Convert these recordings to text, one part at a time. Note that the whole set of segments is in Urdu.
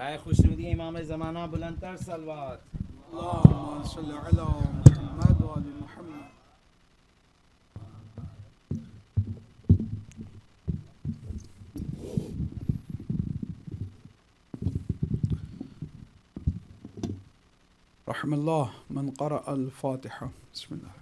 برائے خوشنودی امام زمانہ بلندتر صلوات. اللهم صل على محمد وآل محمد. رحم الله من قرأ الفاتحة. بسم الله.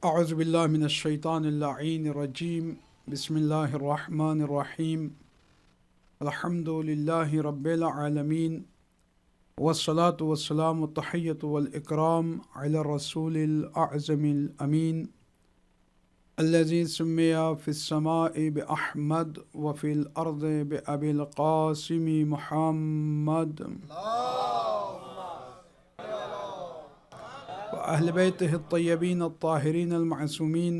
اعوذ باللہ من الشیطان اللعین الرجیم. بسم اللہ الرحمن الرحیم. الحمد للہ رب العالمین والصلاة والسلام التحیۃ والاکرام علی الرسول الاعظم الامین الذی سمی فی السماء باحمد وفی الارض بابی القاسم محمد وأهل بيته الطيبين الطاهرين المعصومين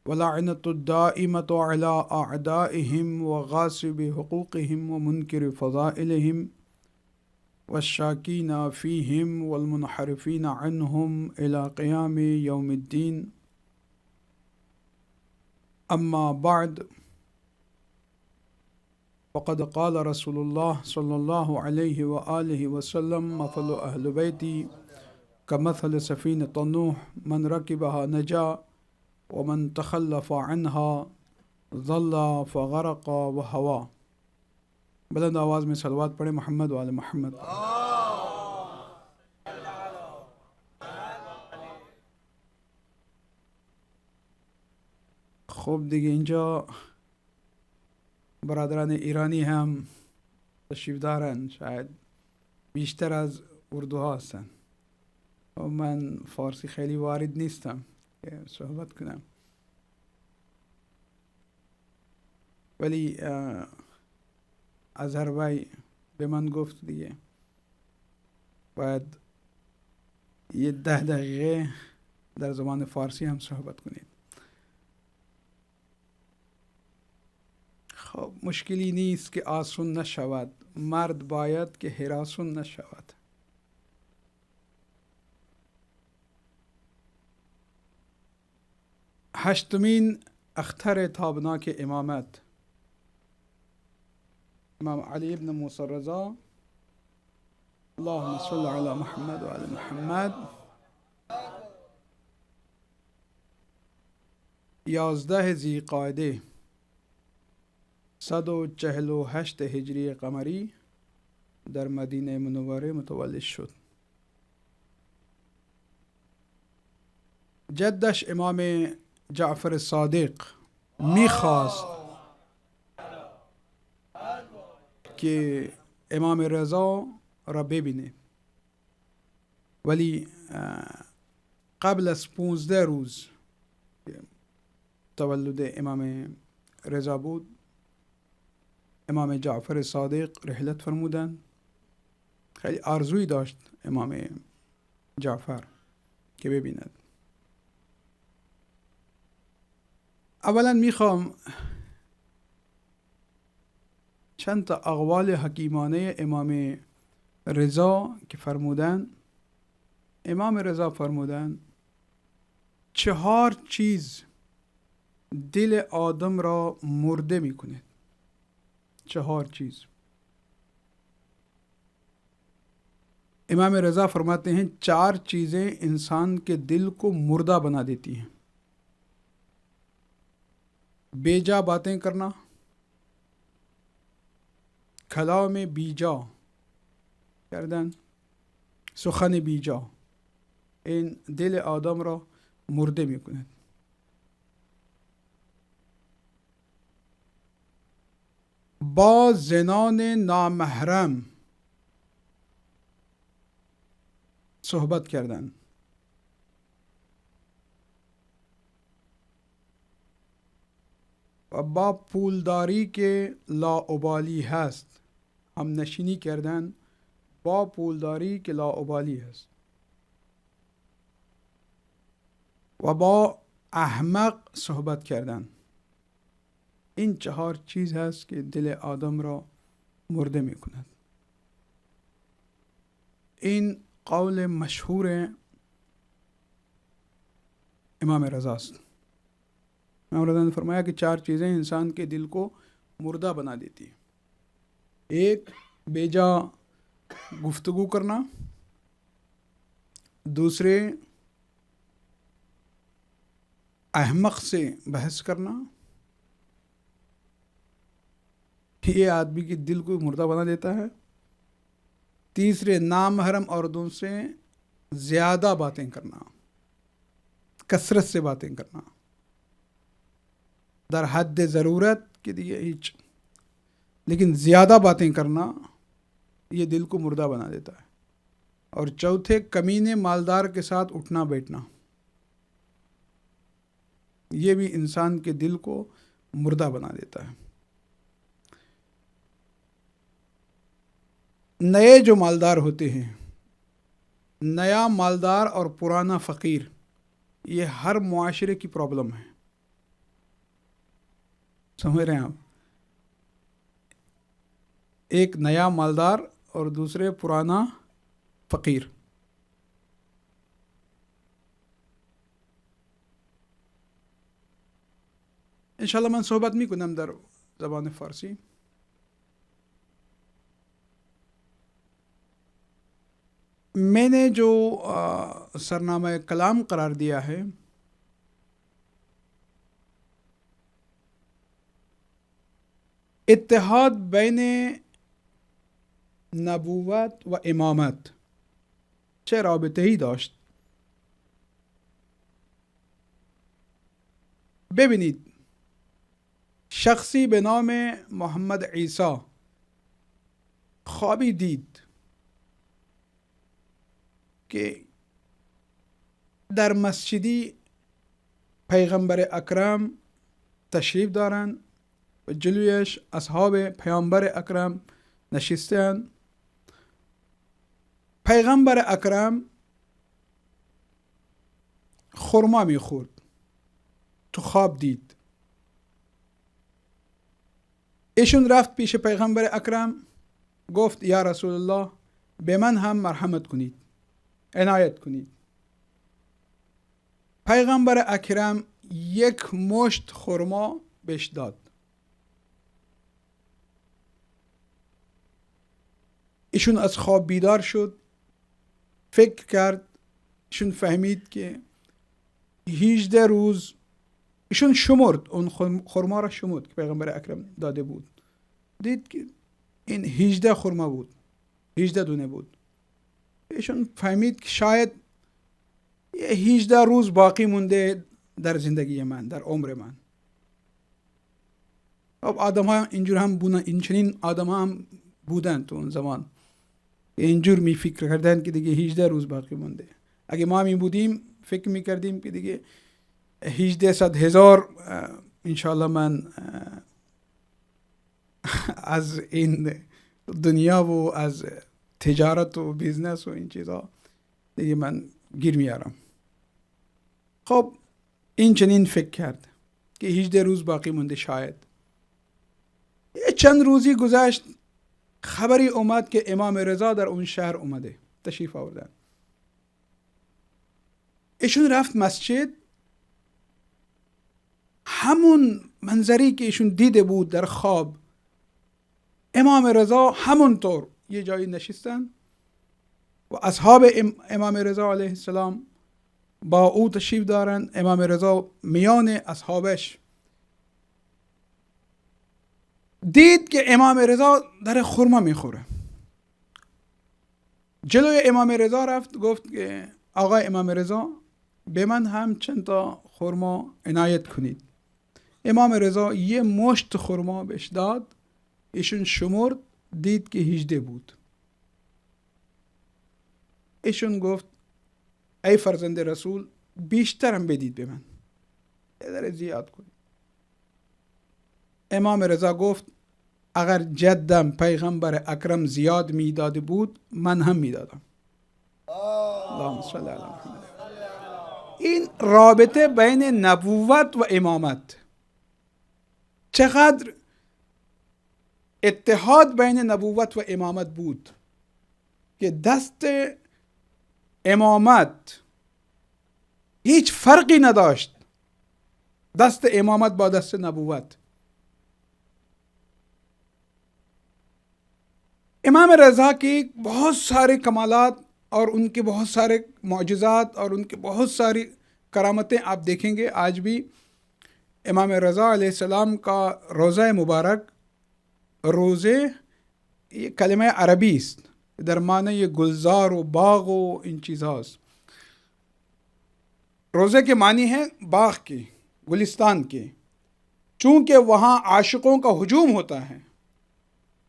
ولعنة الدائمة على أعدائهم وغاصب حقوقهم ومنكر فضائلهم والشاكين فيهم والمنحرفين عنهم إلى قيام يوم الدين. أما بعد، فقد قال رسول الله صلى الله عليه وآله وسلم: مثل أهل بيتي كمثل سفينة نوح من ركبها نجا ومن تخلف عنها ضل فغرق وهوى. بلند آواز میں صلوات پڑھیں محمد وآل محمد. خوب دیگه اینجا برادران ایرانی هم تشریف دارن، شاید بیشتر از اردوها هستن. من فارسی خیلی وارد نیستم که صحبت کنم، ولی اظهر بای به من گفت دیگه باید یه 10 دقیقه در زبان فارسی هم صحبت کنید. خب مشکلی نیست که آسون نشود، مرد باید که هراسون نشود. هشتمین اختر تابناک امامت امام علی ابن موسی رضا، اللهم صل علی محمد و علی محمد، 11 ذی‌قعده 148 هجری قمری در مدینه منوره متولد شد. جدش امام جعفر صادق میخواست که امام رضا را ببینه، ولی قبل از 15 روز تولد امام رضا بود، امام جعفر صادق رحلت فرمودن. خیلی آرزوی داشت امام جعفر که ببیند. اولا میخوام چند تا اقوال حکیمانه امام رضا که فرمودن. امام رضا فرمودن 4 چیز دل آدم را مرده میکنه. 4 چیز. امام رضا فرماتے ہیں 4 چیزیں انسان کے دل کو مردہ بنا دیتی ہیں. بیجا باتیں کرنا، کلام بیجا کردن، سخن بیجا، این دل آدم را مرده میکند. با زنان نامحرم صحبت کردن. و با پولداری که لاابالی هست هم نشینی کردن، با پولداری که لاابالی هست. و با احمق صحبت کردن. این 4 چیز هست که دل آدم را مرده می کند. این قول مشهور امام رضا است. امام رضا نے فرمایا کہ 4 چیزیں انسان کے دل کو مردہ بنا دیتی ہیں. ایک بیجا گفتگو کرنا، دوسرے احمق سے بحث کرنا، یہ آدمی کے دل کو مردہ بنا دیتا ہے. تیسرے نامحرم عورتوں سے زیادہ باتیں کرنا، کثرت سے باتیں کرنا، در حد ضرورت کے لیے ہیچ، لیکن زیادہ باتیں کرنا یہ دل کو مردہ بنا دیتا ہے. اور چوتھے کمینے مالدار کے ساتھ اٹھنا بیٹھنا، یہ بھی انسان کے دل کو مردہ بنا دیتا ہے. نئے جو مالدار ہوتے ہیں، نیا مالدار اور پرانا فقیر، یہ ہر معاشرے کی پرابلم ہے. سمجھ رہے ہیں آپ؟ ایک نیا مالدار اور دوسرے پرانا فقیر. انشاءاللہ من صحبت میکنم در زبان فارسی. میں نے جو سرنامہ کلام قرار دیا ہے، اتحاد بین نبوت و امامت چه رابطه‌ای داشت؟ ببینید، شخصی به نام محمد عیسی خوابی دید که در مسجدی پیغمبر اکرم تشریف دارند و جلویش اصحاب پیامبر اکرم نشستند. پیغمبر اکرم خرما میخورد، تو خواب دید. ایشون رفت پیش پیغمبر اکرم، گفت یا رسول الله به من هم مرحمت کنید، عنایت کنید. پیغمبر اکرم 1 مشت خرما بهش داد. ایشون از خواب بیدار شد، فکر کرد، ایشون فهمید که 18 روز، ایشون شمرد، اون خرما را شمرد که پیغمبر اکرم داده بود، دید که این 18 خرما بود، 18 دونه بود. ایشون فهمید که شاید 18 روز باقی مونده در زندگی من، در عمر من. خب آدم ها اینجور هم بودن، این چنین آدم ها هم بودن تو اون زمان، اینجور می فکر کردن که دیگه 18 روز باقی مونده. اگه ما می بودیم فکر می کردیم که دیگه 18,000 انشاءالله من از این دنیا و از تجارت و بیزنس و این چیزا دیگه من گیر میارم. خب این چنین فکر کرد که 18 روز باقی مونده شاید. یه چند روزی گذشت، خبری اومد که امام رضا در اون شهر اومده، تشریف آوردن. ایشون رفت مسجد، همون منظری که ایشون دیده بود در خواب، امام رضا همونطور یه جایی نشستن و اصحاب امام رضا علیه السلام با او تشریف دارن. امام رضا میان اصحابش دید که امام رضا در خرما میخوره. جلوی امام رضا رفت، گفت که آقا امام رضا به من هم چند تا خرما عنایت کنید. امام رضا 1 مشت خرما بهش داد. ایشون شمرد، دید که 18 بود. ایشون گفت ای فرزند رسول بیشترم بدید به من، ذره زیاد کنید. امام رضا گفت اگر جدم پیغمبر اکرم زیاد میداده بود من هم میدادم. اللهم صل علی محمد. این رابطه بین نبوت و امامت، چقدر اتحاد بین نبوت و امامت بود که دست امامت هیچ فرقی نداشت، دست امامت با دست نبوت. امام رضا کی بہت سارے کمالات اور ان کے بہت سارے معجزات اور ان کے بہت ساری کرامتیں آپ دیکھیں گے. آج بھی امام رضا علیہ السلام کا روزہ مبارک، روزے یہ کلمہ عربی است، در معنی یہ گلزار و باغ و ان چیزاں. روزے کے معنی ہیں باغ کے، گلستان کے. چونکہ وہاں عاشقوں کا ہجوم ہوتا ہے،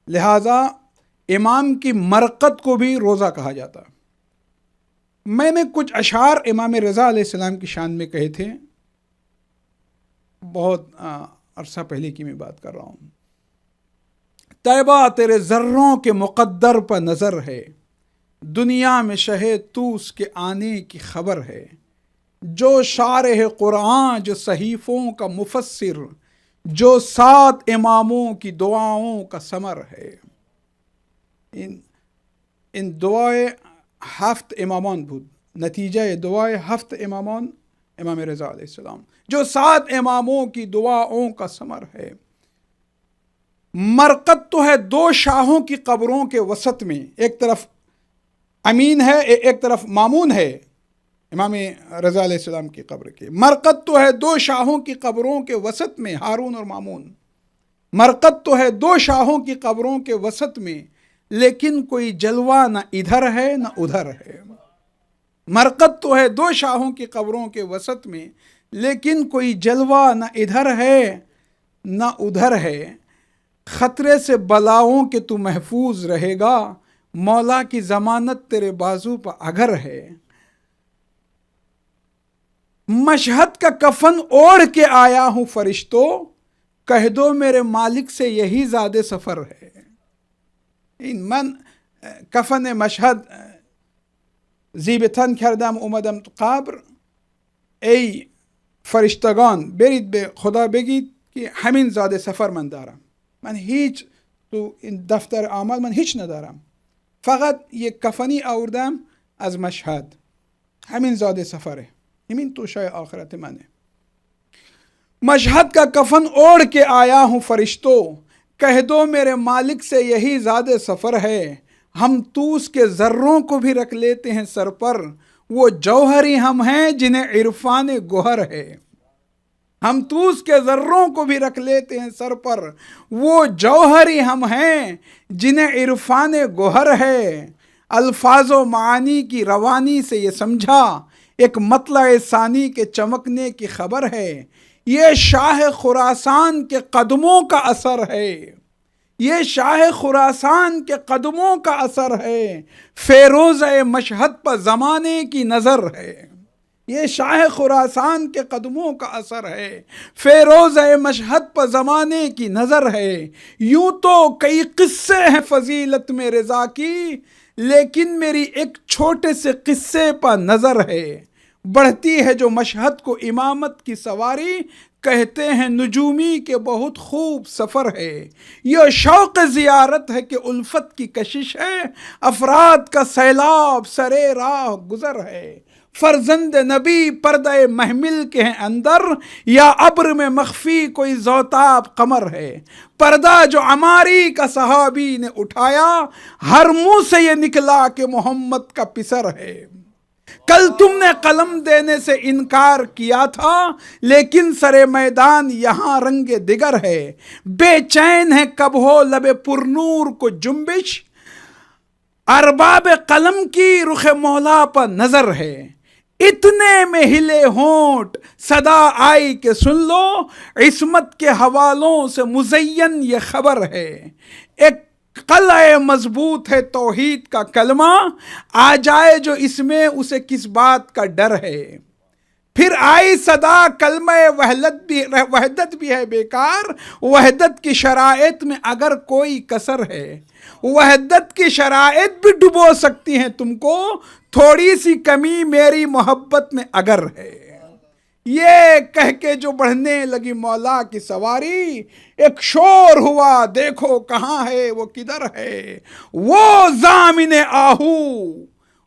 لہٰذا امام کی مرقت کو بھی روزہ کہا جاتا. میں نے کچھ اشعار امام رضا علیہ السلام کی شان میں کہے تھے، بہت عرصہ پہلے کی میں بات کر رہا ہوں. طیبہ تیرے ذروں کے مقدر پر نظر ہے، دنیا میں شہ توس کے آنے کی خبر ہے. جو شارح قرآن، جو صحیفوں کا مفسر، جو 7 اماموں کی دعاؤں کا ثمر ہے. ان دعائے 7 امامان بود، نتیجہ دعائے 7 امامان امام رضا علیہ السلام، جو 7 اماموں کی دعاؤں کا ثمر ہے. مرقت تو ہے 2 شاہوں کی قبروں کے وسط میں، ایک طرف امین ہے، ایک طرف مامون ہے امام رضا علیہ السلام کی قبر کے. مرقت تو ہے 2 شاہوں کی قبروں کے وسط میں، ہارون اور مامون. مرقت تو ہے 2 شاہوں کی قبروں کے وسط میں، لیکن کوئی جلوہ نہ ادھر ہے نہ ادھر ہے. مرقت تو ہے 2 شاہوں کی قبروں کے وسط میں، لیکن کوئی جلوہ نہ ادھر ہے نہ ادھر ہے. خطرے سے بلاؤں کے تو محفوظ رہے گا، مولا کی ضمانت تیرے بازو پر اگر ہے. مشہد کا کفن اوڑھ کے آیا ہوں فرشتوں، کہہ دو میرے مالک سے یہی زاد سفر ہے. من کفن مشهد زیبتن کردم اومدم تو قبر، ای فرشتگان برید به خدا بگید که همین زاد سفر من دارم. من هیچ تو این دفتر اعمال من هیچ ندارم، فقط یک کفنی آوردم از مشهد، همین زاد سفره، همین توشای آخرت منه. مشہد کا کفن اوڑھ کے آیا ہوں فرشتوں، کہہ دو میرے مالک سے یہی زاد سفر ہے. ہم توس کے ذروں کو بھی رکھ لیتے ہیں سر پر، وہ جوہری ہم ہیں جنہیں عرفان گوہر ہے. ہم توس کے ذروں کو بھی رکھ لیتے ہیں سر پر، وہ جوہری ہم ہیں جنہیں عرفان گوہر ہے. الفاظ و معانی کی روانی سے یہ سمجھا، ایک مطلع ثانی کے چمکنے کی خبر ہے. یہ شاہ خراسان کے قدموں کا اثر ہے، یہ شاہ خراسان کے قدموں کا اثر ہے. فیروز مشہد پر زمانے کی نظر ہے، یہ شاہ خراسان کے قدموں کا اثر ہے. فیروز مشہد پر زمانے کی نظر ہے. یوں تو کئی قصے ہیں فضیلت میں رضا کی، لیکن میری ایک چھوٹے سے قصے پر نظر ہے. بڑھتی ہے جو مشہد کو امامت کی سواری، کہتے ہیں نجومی کے بہت خوب سفر ہے. یہ شوق زیارت ہے کہ الفت کی کشش ہے، افراد کا سیلاب سرے راہ گزر ہے. فرزند نبی پردہ محمل کے ہیں اندر، یا ابر میں مخفی کوئی زوتاب قمر ہے. پردہ جو عماری کا صحابی نے اٹھایا، ہر منہ سے یہ نکلا کہ محمد کا پسر ہے. کل تم نے قلم دینے سے انکار کیا تھا، لیکن سر میدان یہاں رنگ دیگر ہے. بے چین ہے کب ہو لب پرنور کو جنبش، ارباب قلم کی رخ مولا پر نظر ہے. اتنے میں ہلے ہونٹ صدا آئی کہ سن لو، عصمت کے حوالوں سے مزین یہ خبر ہے. ایک قلعہ مضبوط ہے توحید کا کلمہ، آ جائے جو اس میں اسے کس بات کا ڈر ہے. پھر آئی صدا کلمہ وحدت بھی ہے بیکار، وحدت کی شرائط میں اگر کوئی کسر ہے، وحدت کی شرائط بھی ڈبو سکتی ہیں تم کو، تھوڑی سی کمی میری محبت میں اگر ہے۔ یہ کہہ کے جو بڑھنے لگی مولا کی سواری، ایک شور ہوا دیکھو کہاں ہے وہ کدھر ہے، وہ ضامن آہو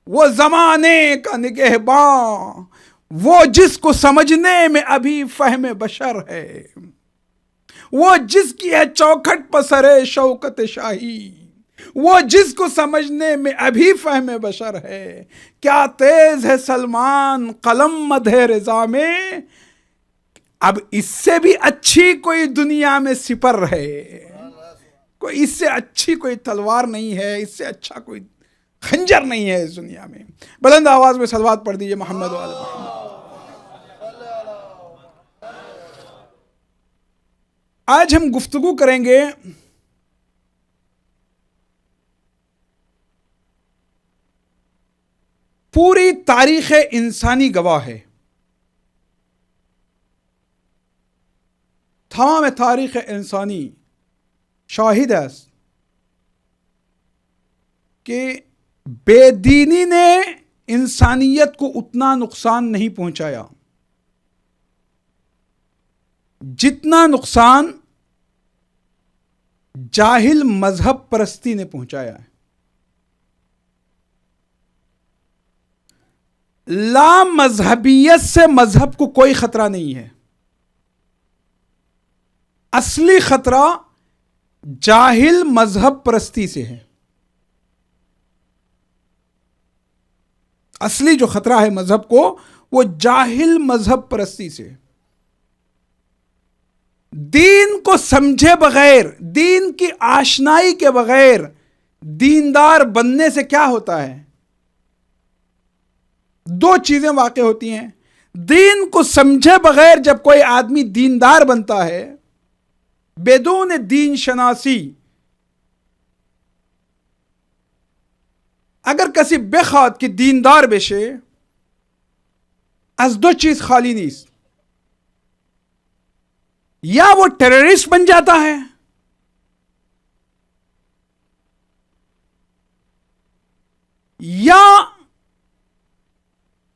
وہ زمانے کا نگہباں، وہ جس کو سمجھنے میں ابھی فہم بشر ہے، وہ جس کی ہے چوکھٹ پسر شوکت شاہی، وہ جس کو سمجھنے میں ابھی فہم بشر ہے۔ کیا تیز ہے سلمان قلم مدح رضا میں، اب اس سے بھی اچھی کوئی دنیا میں سپر ہے، کوئی اس سے اچھی کوئی تلوار نہیں ہے، اس سے اچھا کوئی خنجر نہیں ہے اس دنیا میں۔ بلند آواز میں صلوات پڑھ دیجئے محمد و آل محمد۔ آج ہم گفتگو کریں گے پوری تاریخ انسانی گواہ ہے، تمام تاریخ انسانی شاہد ہے کہ بے دینی نے انسانیت کو اتنا نقصان نہیں پہنچایا جتنا نقصان جاہل مذہب پرستی نے پہنچایا ہے۔ لا مذہبیت سے مذہب کو کوئی خطرہ نہیں ہے، اصلی خطرہ جاہل مذہب پرستی سے ہے۔ اصلی جو خطرہ ہے مذہب کو، وہ جاہل مذہب پرستی سے۔ دین کو سمجھے بغیر، دین کی آشنائی کے بغیر دیندار بننے سے کیا ہوتا ہے؟ دو چیزیں واقع ہوتی ہیں۔ دین کو سمجھے بغیر جب کوئی آدمی دیندار بنتا ہے، بدون دین شناسی، اگر کسی بخواد کی دیندار بشه از دو چیز خالی نیست، یا وہ ٹیررسٹ بن جاتا ہے، یا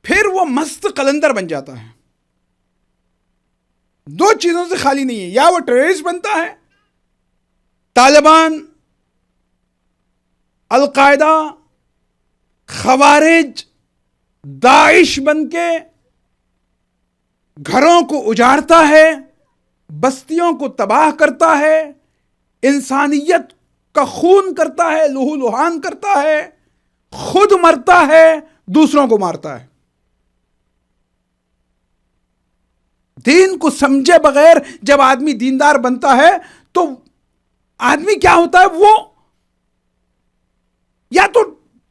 پھر وہ مست قلندر بن جاتا ہے۔ دو چیزوں سے خالی نہیں ہے، یا وہ ٹیررسٹ بنتا ہے، طالبان، القاعدہ، خوارج، داعش بن کے گھروں کو اجاڑتا ہے، بستیوں کو تباہ کرتا ہے، انسانیت کا خون کرتا ہے، لہو لہان کرتا ہے، خود مرتا ہے، دوسروں کو مارتا ہے۔ دین کو سمجھے بغیر جب آدمی دیندار بنتا ہے تو آدمی کیا ہوتا ہے؟ وہ یا تو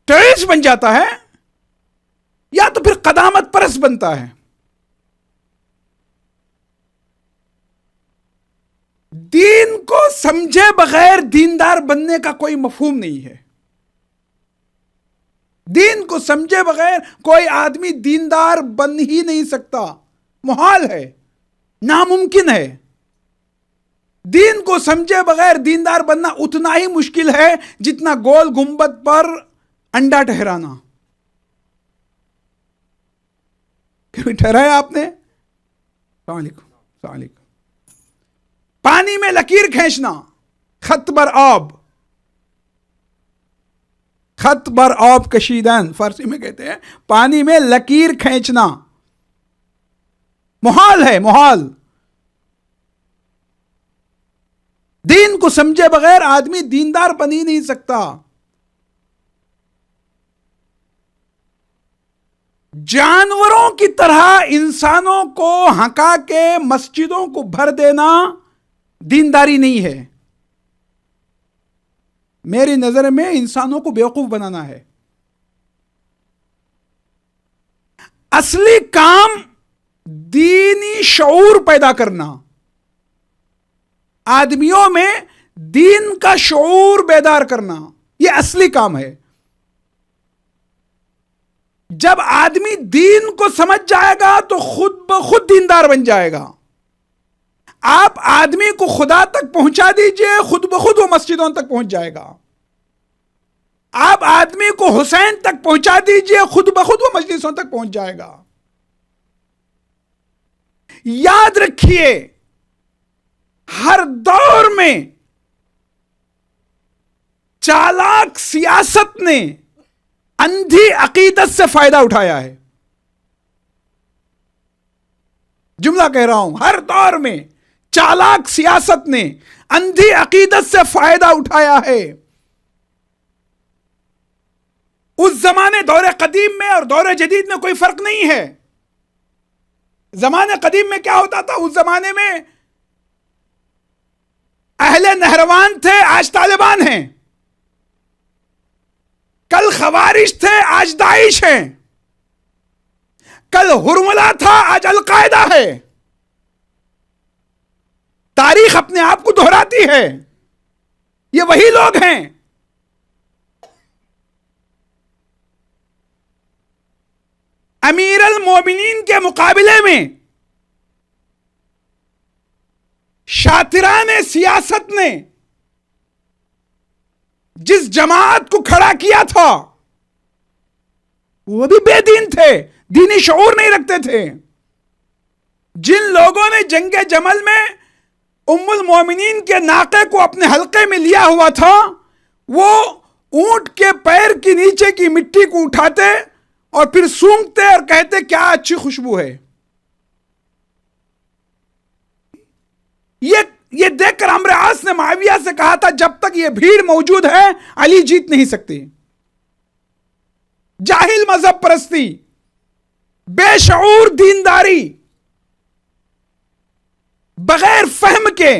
ٹیررسٹ بن جاتا ہے، یا تو پھر قدامت پرست بنتا ہے۔ دین کو سمجھے بغیر دیندار بننے کا کوئی مفہوم نہیں ہے۔ دین کو سمجھے بغیر کوئی آدمی دیندار بن ہی نہیں سکتا، محال ہے، ناممکن ہے۔ دین کو سمجھے بغیر دیندار بننا اتنا ہی مشکل ہے جتنا گول گنبد پر انڈا ٹھہرانا۔ کبھی ٹھہرایا آپ نے؟ السلام علیکم، السلام علیکم۔ پانی میں لکیر کھینچنا، خط بر آب، خط بر آب کشیدن فارسی میں کہتے ہیں، پانی میں لکیر کھینچنا محال ہے، محال۔ دین کو سمجھے بغیر آدمی دیندار بن ہی نہیں سکتا۔ جانوروں کی طرح انسانوں کو ہکا کے مسجدوں کو بھر دینا دینداری نہیں ہے۔ میری نظر میں انسانوں کو بیوقوف بنانا ہے۔ اصلی کام دینی شعور پیدا کرنا، آدمیوں میں دین کا شعور بیدار کرنا، یہ اصلی کام ہے۔ جب آدمی دین کو سمجھ جائے گا تو خود بخود دیندار بن جائے گا. آپ آدمی کو خدا تک پہنچا دیجئے، خود بخود وہ مسجدوں تک پہنچ جائے گا. آپ آدمی کو حسین تک پہنچا دیجئے، خود بخود وہ مجلسوں تک پہنچ جائے گا. یاد رکھیے، ہر دور میں چالاک سیاست نے اندھی عقیدت سے فائدہ اٹھایا ہے. جملہ کہہ رہا ہوں، ہر دور میں چالاک سیاست نے اندھی عقیدت سے فائدہ اٹھایا ہے. اس زمانے دور قدیم میں اور دور جدید میں کوئی فرق نہیں ہے. زمانے قدیم میں کیا ہوتا تھا؟ اس زمانے میں اہل نہروان تھے، آج طالبان ہیں. کل خوارج تھے، آج داعش ہیں. کل ہرملہ تھا، آج القاعدہ ہے. تاریخ اپنے آپ کو دہراتی ہے. یہ وہی لوگ ہیں. امیر المومنین کے مقابلے میں شاطران سیاست نے جس جماعت کو کھڑا کیا تھا وہ بھی بے دین تھے، دینی شعور نہیں رکھتے تھے. جن لوگوں نے جنگ جمل میں ام المومنین کے ناقے کو اپنے حلقے میں لیا ہوا تھا، وہ اونٹ کے پیر کے نیچے کی مٹی کو اٹھاتے اور پھر سونگتے اور کہتے کیا اچھی خوشبو ہے. یہ دیکھ کر عمرو عاص نے معاویہ سے کہا تھا جب تک یہ بھیڑ موجود ہے علی جیت نہیں سکتی. جاہل مذہب پرستی، بے شعور دینداری، بغیر فہم کے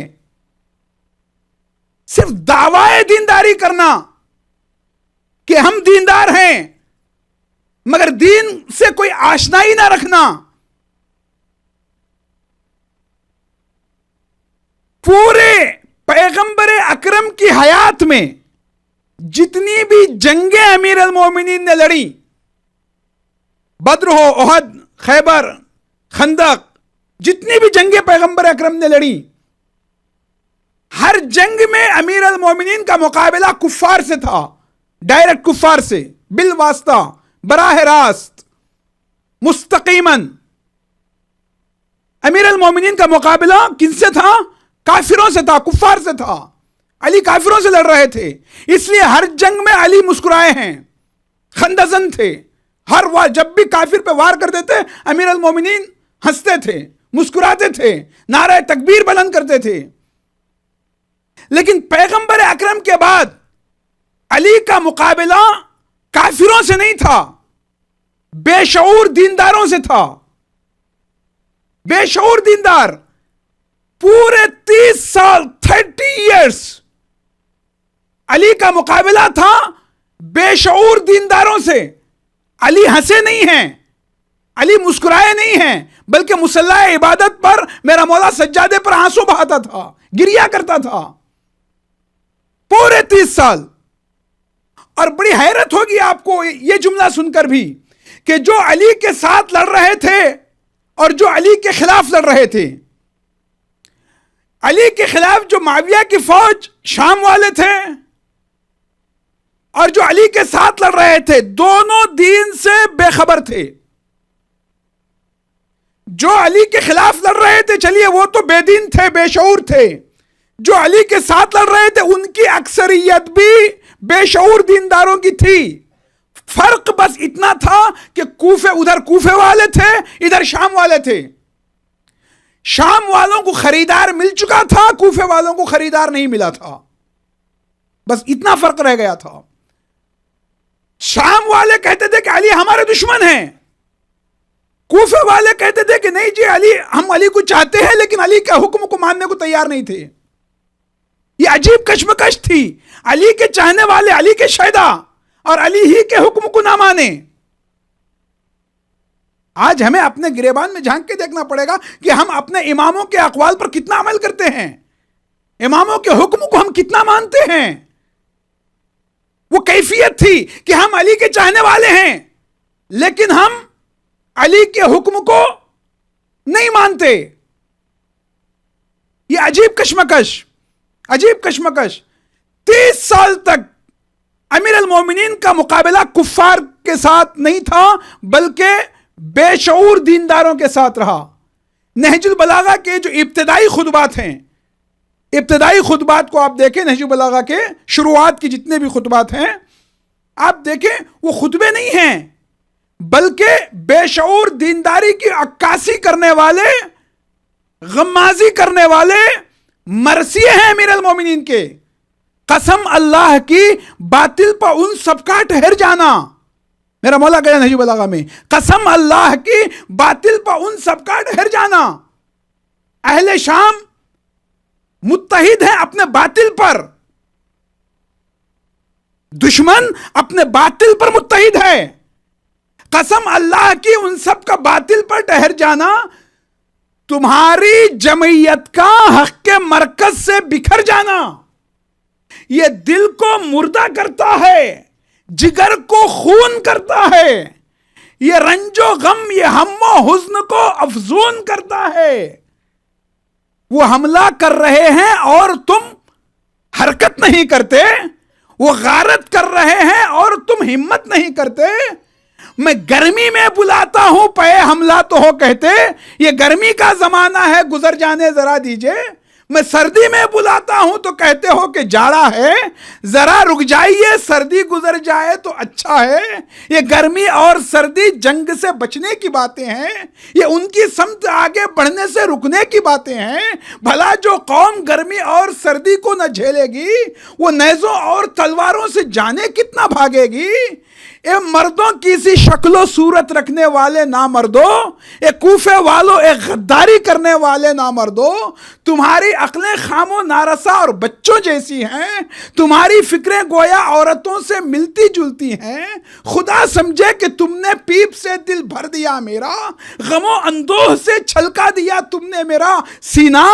صرف دعوی دینداری کرنا کہ ہم دیندار ہیں مگر دین سے کوئی آشنائی نہ رکھنا. پورے پیغمبر اکرم کی حیات میں جتنی بھی جنگیں امیر المومنین نے لڑی، بدر ہو، احد، خیبر، خندق، جتنی بھی جنگیں پیغمبر اکرم نے لڑی، ہر جنگ میں امیر المومنین کا مقابلہ کفار سے تھا. ڈائریکٹ کفار سے، بالواسطہ، براہ راست، مستقیماً. امیر المومنین کا مقابلہ کن سے تھا؟ کافروں سے تھا، کفار سے تھا. علی کافروں سے لڑ رہے تھے، اس لیے ہر جنگ میں علی مسکرائے ہیں، خندزن تھے. ہر وار جب بھی کافر پہ وار کر دیتے امیر المومنین ہنستے تھے، مسکراتے تھے، نعرہ تکبیر بلند کرتے تھے. لیکن پیغمبر اکرم کے بعد علی کا مقابلہ کافروں سے نہیں تھا، بے شعور دینداروں سے تھا. بے شعور دیندار پورے 30 سال 30 ایئرس علی کا مقابلہ تھا بے شعور دینداروں سے. علی ہنسے نہیں ہیں، علی مسکرائے نہیں ہیں، بلکہ مصلی عبادت پر میرا مولا سجادے پر آنسو بہاتا تھا، گریا کرتا تھا پورے 30 سال. اور بڑی حیرت ہوگی آپ کو یہ جملہ سن کر بھی کہ جو علی کے ساتھ لڑ رہے تھے اور جو علی کے خلاف لڑ رہے تھے. علی کے خلاف جو معاویہ کی فوج شام والے تھے اور جو علی کے ساتھ لڑ رہے تھے، دونوں دین سے بے خبر تھے. جو علی کے خلاف لڑ رہے تھے چلیے وہ تو بے دین تھے، بے شعور تھے. جو علی کے ساتھ لڑ رہے تھے ان کی اکثریت بھی بے شعور دینداروں کی تھی. فرق بس اتنا تھا کہ ادھر کوفے والے تھے، ادھر شام والے تھے. شام والوں کو خریدار مل چکا تھا، کوفے والوں کو خریدار نہیں ملا تھا. بس اتنا فرق رہ گیا تھا. شام والے کہتے تھے کہ علی ہمارے دشمن ہیں، کوفے والے کہتے تھے کہ نہیں جی ہم علی کو چاہتے ہیں لیکن علی کے حکم کو ماننے کو تیار نہیں تھے. یہ عجیب کشمکش تھی. علی کے چاہنے والے علی کے شہدا اور علی ہی کے حکم کو نہ مانے. آج ہمیں اپنے گریبان میں جھانک کے دیکھنا پڑے گا کہ ہم اپنے اماموں کے اقوال پر کتنا عمل کرتے ہیں، اماموں کے حکم کو ہم کتنا مانتے ہیں. وہ کیفیت تھی کہ ہم علی کے چاہنے والے ہیں لیکن ہم علی کے حکم کو نہیں مانتے. یہ عجیب کشمکش. 30 سال تک امیر المومنین کا مقابلہ کفار کے ساتھ نہیں تھا بلکہ بے شعور دینداروں کے ساتھ رہا. نہج البلاغہ کے جو ابتدائی خطبات ہیں، ابتدائی خطبات کو آپ دیکھیں، نہج البلاغہ کے شروعات کی جتنے بھی خطبات ہیں آپ دیکھیں، وہ خطبے نہیں ہیں بلکہ بے شعور دینداری کی عکاسی کرنے والے، غمازی کرنے والے مرثیے ہیں امیر المومنین کے. قسم اللہ کی باطل پر ان سب کا ٹھہر جانا. میرا مولا گیا نہج البلاغہ میں، قسم اللہ کی باطل پر ان سب کا ٹھہر جانا. اہل شام متحد ہیں اپنے باطل پر، دشمن اپنے باطل پر متحد ہے. قسم اللہ کی ان سب کا باطل پر ٹھہر جانا تمہاری جمعیت کا حق کے مرکز سے بکھر جانا. یہ دل کو مردہ کرتا ہے، جگر کو خون کرتا ہے، یہ رنج و غم، یہ ہم و حزن کو افزون کرتا ہے. وہ حملہ کر رہے ہیں اور تم حرکت نہیں کرتے، وہ غارت کر رہے ہیں اور تم ہمت نہیں کرتے. میں گرمی میں بلاتا ہوں پے حملہ تو ہو کہتے، یہ گرمی کا زمانہ ہے گزر جانے ذرا دیجئے. میں سردی میں بلاتا ہوں تو کہتے ہو کہ جاڑا ہے، ذرا رک جائیے سردی گزر جائے تو اچھا ہے. یہ گرمی اور سردی جنگ سے بچنے کی باتیں ہیں، یہ ان کی سمت آگے بڑھنے سے رکنے کی باتیں ہیں. بھلا جو قوم گرمی اور سردی کو نہ جھیلے گی وہ نیزوں اور تلواروں سے جانے کتنا بھاگے گی. اے مردوں کی سی شکل و صورت رکھنے والے نامردو، اے کوفے والوں، اے غداری کرنے والے نامردو، تمہاری عقلیں خام و نارسا اور بچوں جیسی ہیں، تمہاری فکریں گویا عورتوں سے ملتی جلتی ہیں. خدا سمجھے کہ تم نے پیپ سے دل بھر دیا میرا، غم و اندوہ سے چھلکا دیا تم نے میرا سینہ.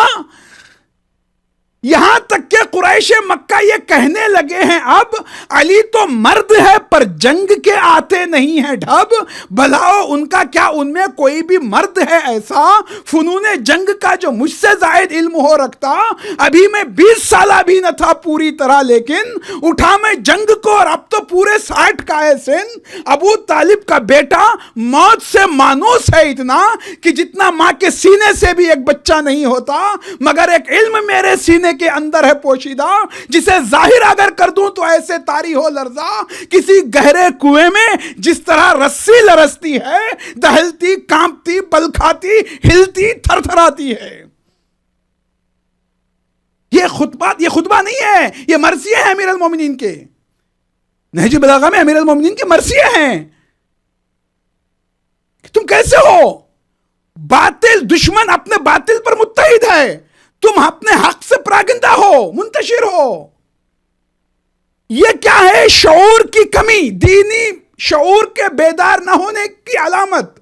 یہاں تک کہ قریش مکہ یہ کہنے لگے ہیں اب، علی تو مرد ہے پر جنگ کے آتے نہیں ہیں ڈھب. بھلاؤ ان کا کیا ان میں کوئی بھی مرد ہے ایسا فنون جنگ کا جو مجھ سے زائد علم ہو رکھتا. ابھی میں 20 سالہ بھی نہ تھا پوری طرح لیکن اٹھا میں جنگ کو، اور اب تو پورے 60 کا ہے سن. ابو طالب کا بیٹا موت سے مانوس ہے اتنا کہ جتنا ماں کے سینے سے بھی ایک بچہ نہیں ہوتا، مگر ایک علم میرے سینے کے اندر ہے پوشیدہ، جسے ظاہر اگر کر دوں تو ایسے طاری ہو لرزا کسی گہرے کنویں میں جس طرح رسی لرزتی ہے، دہلتی، کانپتی، بل کھاتی، ہلتی، تھر تھراتی ہے. یہ خطبہ نہیں ہے، یہ مرثیے ہیں امیر المومنین کے. نہج البلاغہ میں امیر المومنین کے مرثیے ہیں. تم کیسے ہو؟ باطل دشمن اپنے باطل پر متحد ہے، تم اپنے حق سے پراگندہ ہو، منتشر ہو. یہ کیا ہے؟ شعور کی کمی، دینی شعور کے بیدار نہ ہونے کی علامت.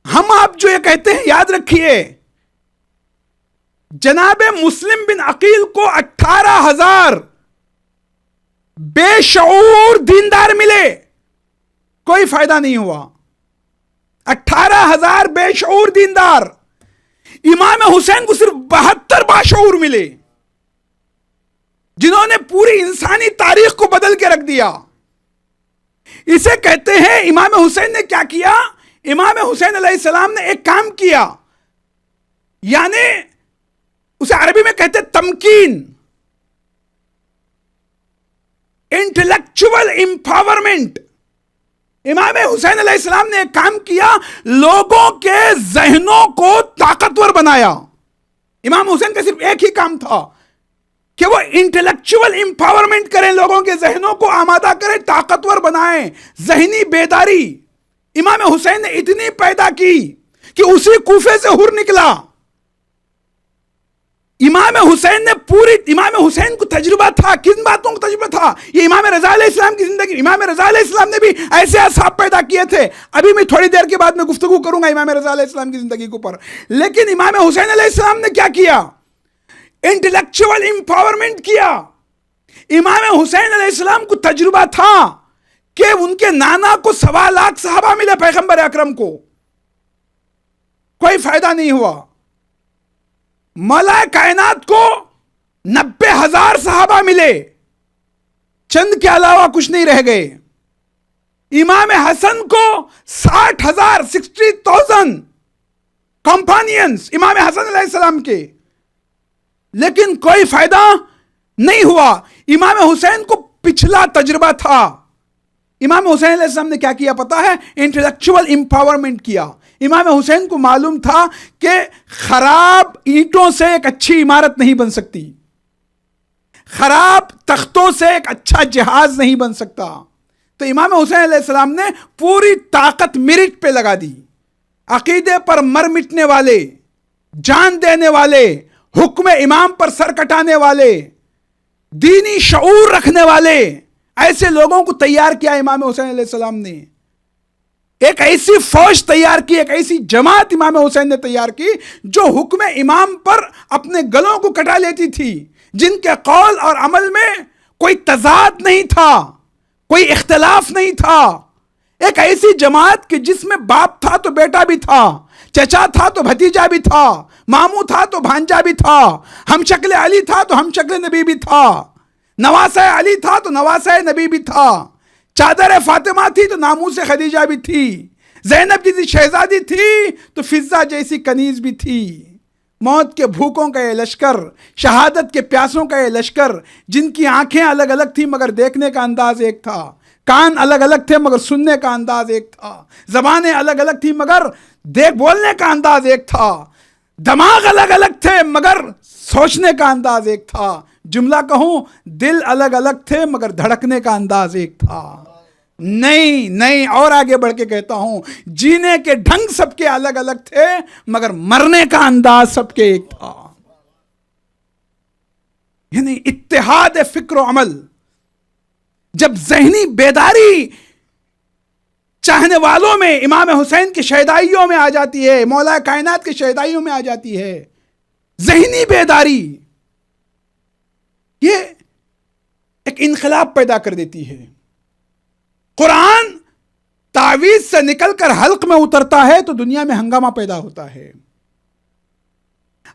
ہم آپ جو یہ کہتے ہیں یاد رکھیے، جناب مسلم بن عقیل کو 18,000 بے شعور دیندار ملے، کوئی فائدہ نہیں ہوا. 18,000 بے شعور دیندار. امام حسین کو صرف 72 باشعور ملے جنہوں نے پوری انسانی تاریخ کو بدل کے رکھ دیا. اسے کہتے ہیں امام حسین نے کیا کیا؟ امام حسین علیہ السلام نے ایک کام کیا، یعنی اسے عربی میں کہتے تمکین، انٹلیکچول امپاورمنٹ. امام حسین علیہ السلام نے ایک کام کیا، لوگوں کے ذہنوں کو طاقتور بنایا. امام حسین کا صرف ایک ہی کام تھا کہ وہ انٹلیکچول امپاورمنٹ کریں، لوگوں کے ذہنوں کو آمادہ کریں، طاقتور بنائیں، ذہنی بیداری. امام حسین نے اتنی پیدا کی کہ اسی کوفے سے حر نکلا. امام حسین کو تجربہ تھا. کن باتوں کو تجربہ تھا؟ یہ امام رضا علیہ السلام کی زندگی. امام رضا علیہ السلام نے بھی ایسے اصحاب پیدا کیے تھے. ابھی میں تھوڑی دیر کے بعد میں گفتگو کروں گا امام رضا علیہ السلام کی زندگی کے اوپر. لیکن امام حسین علیہ السلام نے کیا کیا؟ انٹلیکچول امپاورمنٹ کیا. امام حسین علیہ السلام کو تجربہ تھا کہ ان کے نانا کو 1.25 لاکھ صحابہ ملے پیغمبر اکرم کو، کوئی فائدہ نہیں ہوا۔ مولا کائنات کو 90,000 صحابہ ملے، چند کے علاوہ کچھ نہیں رہ گئے۔ امام حسن کو 60,000 کمپانینز امام حسن علیہ السلام کے، لیکن کوئی فائدہ نہیں ہوا۔ امام حسین کو پچھلا تجربہ تھا۔ امام حسین علیہ السلام نے کیا کیا پتا ہے؟ انٹلیکچوئل امپاورمنٹ کیا۔ امام حسین کو معلوم تھا کہ خراب اینٹوں سے ایک اچھی عمارت نہیں بن سکتی، خراب تختوں سے ایک اچھا جہاز نہیں بن سکتا۔ تو امام حسین علیہ السلام نے پوری طاقت میرٹ پہ لگا دی۔ عقیدے پر مر مٹنے والے، جان دینے والے، حکم امام پر سر کٹانے والے، دینی شعور رکھنے والے، ایسے لوگوں کو تیار کیا امام حسین علیہ السلام نے۔ ایک ایسی فوج تیار کی، ایک ایسی جماعت امام حسین نے تیار کی جو حکم امام پر اپنے گلوں کو کٹا لیتی تھی، جن کے قول اور عمل میں کوئی تضاد نہیں تھا، کوئی اختلاف نہیں تھا۔ ایک ایسی جماعت کہ جس میں باپ تھا تو بیٹا بھی تھا، چچا تھا تو بھتیجا بھی تھا، ماموں تھا تو بھانجا بھی تھا، ہم شکل علی تھا تو ہم شکل نبی بھی تھا، نواسہ علی تھا تو نواسہ نبی بھی تھا، چادر فاطمہ تھی تو ناموس خدیجہ بھی تھی، زینب جیسی شہزادی تھی تو فضہ جیسی کنیز بھی تھی۔ موت کے بھوکوں کا یہ لشکر، شہادت کے پیاسوں کا یہ لشکر، جن کی آنکھیں الگ الگ تھیں مگر دیکھنے کا انداز ایک تھا، کان الگ الگ تھے مگر سننے کا انداز ایک تھا، زبانیں الگ الگ تھیں مگر بولنے کا انداز ایک تھا، دماغ الگ الگ تھے مگر سوچنے کا انداز ایک تھا، جملہ کہوں دل الگ الگ تھے مگر دھڑکنے کا انداز ایک تھا۔ نہیں اور آگے بڑھ کے کہتا ہوں، جینے کے ڈھنگ سب کے الگ الگ تھے مگر مرنے کا انداز سب کے ایک تھا۔ یعنی اتحاد فکر و عمل، جب ذہنی بیداری چاہنے والوں میں امام حسین کی شیدائیوں میں آ جاتی ہے، مولا کائنات کی شیدائیوں میں آ جاتی ہے، ذہنی بیداری یہ ایک انقلاب پیدا کر دیتی ہے۔ قرآن تعویذ سے نکل کر حلق میں اترتا ہے تو دنیا میں ہنگامہ پیدا ہوتا ہے۔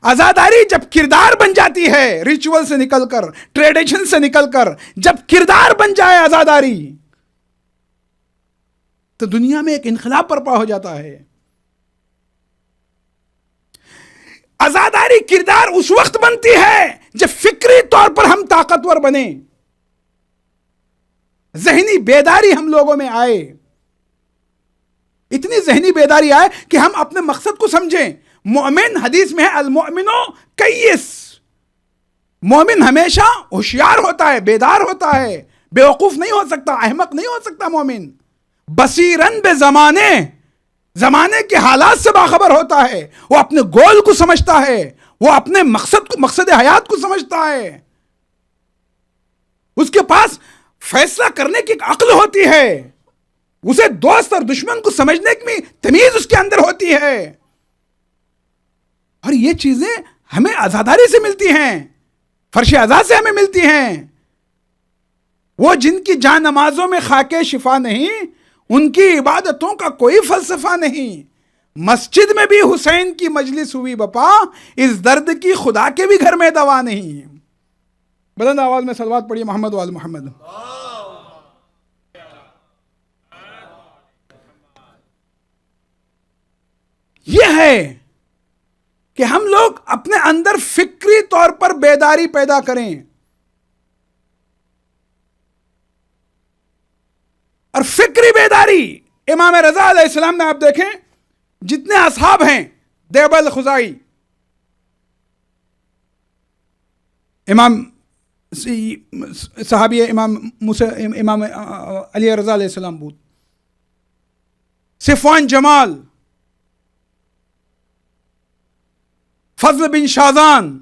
عزاداری جب کردار بن جاتی ہے، ریچول سے نکل کر، ٹریڈیشن سے نکل کر جب کردار بن جائے عزاداری، تو دنیا میں ایک انقلاب برپا ہو جاتا ہے۔ عزاداری کردار اس وقت بنتی ہے جب فکری طور پر ہم طاقتور بنیں، ذہنی بیداری ہم لوگوں میں آئے، اتنی ذہنی بیداری آئے کہ ہم اپنے مقصد کو سمجھیں۔ مومن، حدیث میں ہے المؤمنو کیس، مومن ہمیشہ ہوشیار ہوتا ہے، بیدار ہوتا ہے، بیوقوف نہیں ہو سکتا، احمق نہیں ہو سکتا مومن۔ بصیرن بے زمانے کے حالات سے باخبر ہوتا ہے، وہ اپنے گول کو سمجھتا ہے، وہ اپنے مقصد حیات کو سمجھتا ہے، اس کے پاس فیصلہ کرنے کی ایک عقل ہوتی ہے، اسے دوست اور دشمن کو سمجھنے کی تمیز اس کے اندر ہوتی ہے۔ اور یہ چیزیں ہمیں عزاداری سے ملتی ہیں، فرش عزا سے ہمیں ملتی ہیں۔ وہ جن کی جان نمازوں میں خاکے شفا نہیں، ان کی عبادتوں کا کوئی فلسفہ نہیں۔ مسجد میں بھی حسین کی مجلس ہوئی بپا، اس درد کی خدا کے بھی گھر میں دوا نہیں۔ بلند آواز میں صلوات پڑھیے محمد وآل محمد۔ یہ ہے کہ ہم لوگ اپنے اندر فکری طور پر بیداری پیدا کریں، اور فکری بیداری امام رضا علیہ السلام نے، آپ دیکھیں جتنے اصحاب ہیں، دیوبند خزائی، امام صحابی امام علی رضا علیہ السلام بود، صفوان جمال، فضل بن شازان،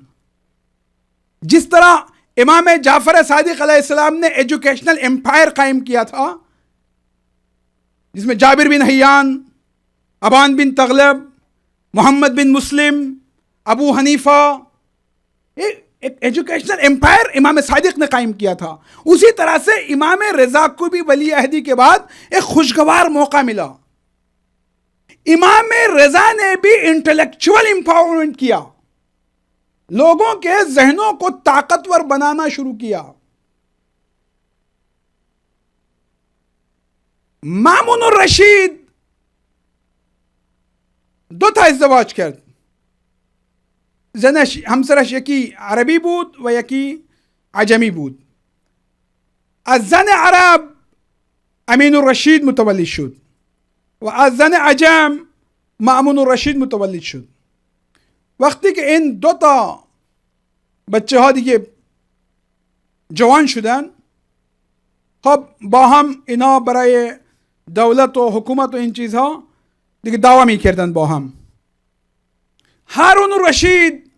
جس طرح امام جعفر صادق علیہ السلام نے ایجوکیشنل امپائر قائم کیا تھا، جس میں جابر بن حیان، ابان بن تغلب، محمد بن مسلم، ابو حنیفہ، ایک ایجوکیشنل امپائر امام صادق نے قائم کیا تھا، اسی طرح سے امام رضا کو بھی ولی عہدی کے بعد ایک خوشگوار موقع ملا. امام رضا نے بھی انٹلیکچوئل امپاورمنٹ کیا، لوگوں کے ذہنوں کو طاقتور بنانا شروع کیا. مامون الرشید دو تا ازدواج کرد، زنش همسرش یکی عربی بود و یکی عجمی بود. از زن عرب امین الرشید متولد شد و از زن عجم مامون الرشید متولد شد. وقتی که این دو تا بچه ها دیگه جوان شدن، خب با هم اینا برای دولت و حکومت و این چیزها دیگه دعوا میکردن با هم. هارون الرشید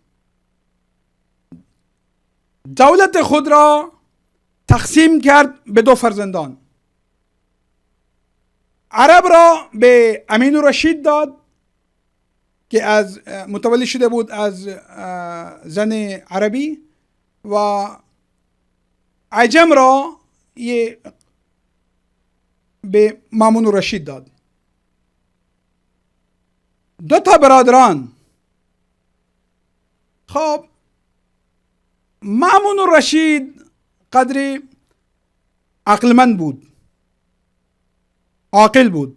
دولت خود را تقسیم کرد به دو فرزندان. عرب را به امین الرشید داد که از متولد شده بود از زن عربی، و عجم را یہ به مامون الرشید داد. دو تا برادران. خب مامون الرشید قدری عقلمند بود، عاقل بود،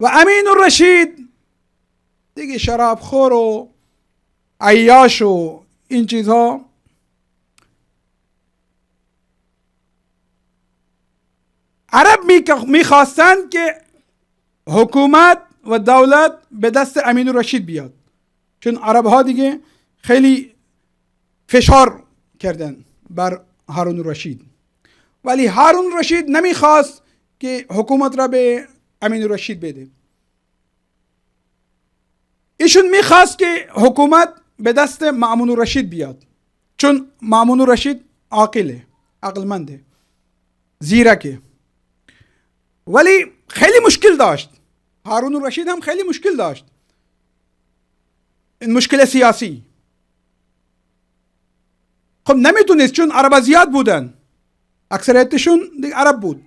و امین الرشید دیگه شراب خور و عیاش و این چیزها. عرب میخواستند که حکومت و دولت به دست امین الرشید بیاد، چون عرب ها دیگه خیلی فشار کردن بر هارون الرشید، ولی هارون الرشید نمیخواست که حکومت را به امین الرشید بده. ایشون میخواست که حکومت به دست مامون الرشید بیاد، چون مامون الرشید عاقله، عقلمنده، زیرکه، ولی خیلی مشکل داشت. هارون الرشید هم خیلی مشکل داشت، این مشکل سیاسی. خب نمیتونست، چون عرب زیاد بودن، اکثریتشون دیگه عرب بود.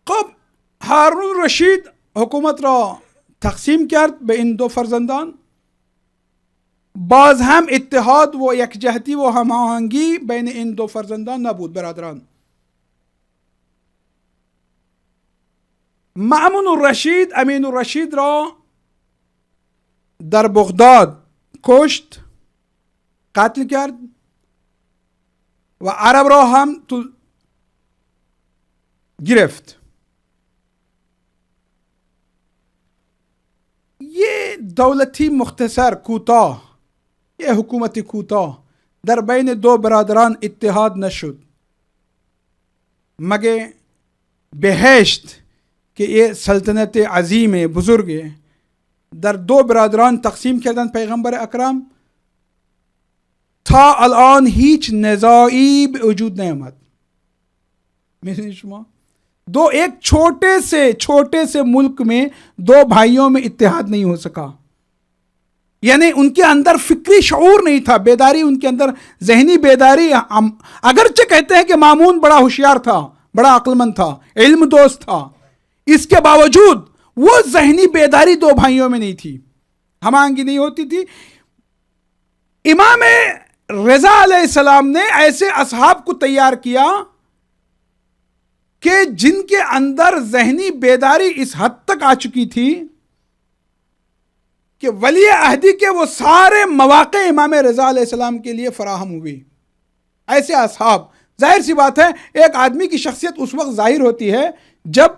خب هارون الرشید حکومت را تقسیم کرد به این دو فرزندان. باز هم اتحاد و یکجهتی و هماهنگی بین این دو فرزندان نبود. برادران، مامون الرشید امین الرشید را در بغداد کشت، قتل کرد، و عرب را هم تو گرفت. یہ دولتی مختصر کوتاه، یہ حکومت کوتاه در بین دو برادران اتحاد نشد، مگه بہشت کہ یہ سلطنت عظیم بزرگ در دو برادران تقسیم کردن پیغمبر اکرم، تا الان هیچ نزاعی به وجود نیامد. میدونید شما دو ایک چھوٹے سے ملک میں دو بھائیوں میں اتحاد نہیں ہو سکا، یعنی ان کے اندر فکری شعور نہیں تھا، بیداری ان کے اندر، ذہنی بیداری. اگرچہ کہتے ہیں کہ مامون بڑا ہوشیار تھا، بڑا عقلمند تھا، علم دوست تھا، اس کے باوجود وہ ذہنی بیداری دو بھائیوں میں نہیں تھی، ہم آہنگی نہیں ہوتی تھی. امام رضا علیہ السلام نے ایسے اصحاب کو تیار کیا کہ جن کے اندر ذہنی بیداری اس حد تک آ چکی تھی کہ ولی عہدی کے وہ سارے مواقع امام رضا علیہ السلام کے لیے فراہم ہوئی. ایسے اصحاب، ظاہر سی بات ہے ایک آدمی کی شخصیت اس وقت ظاہر ہوتی ہے جب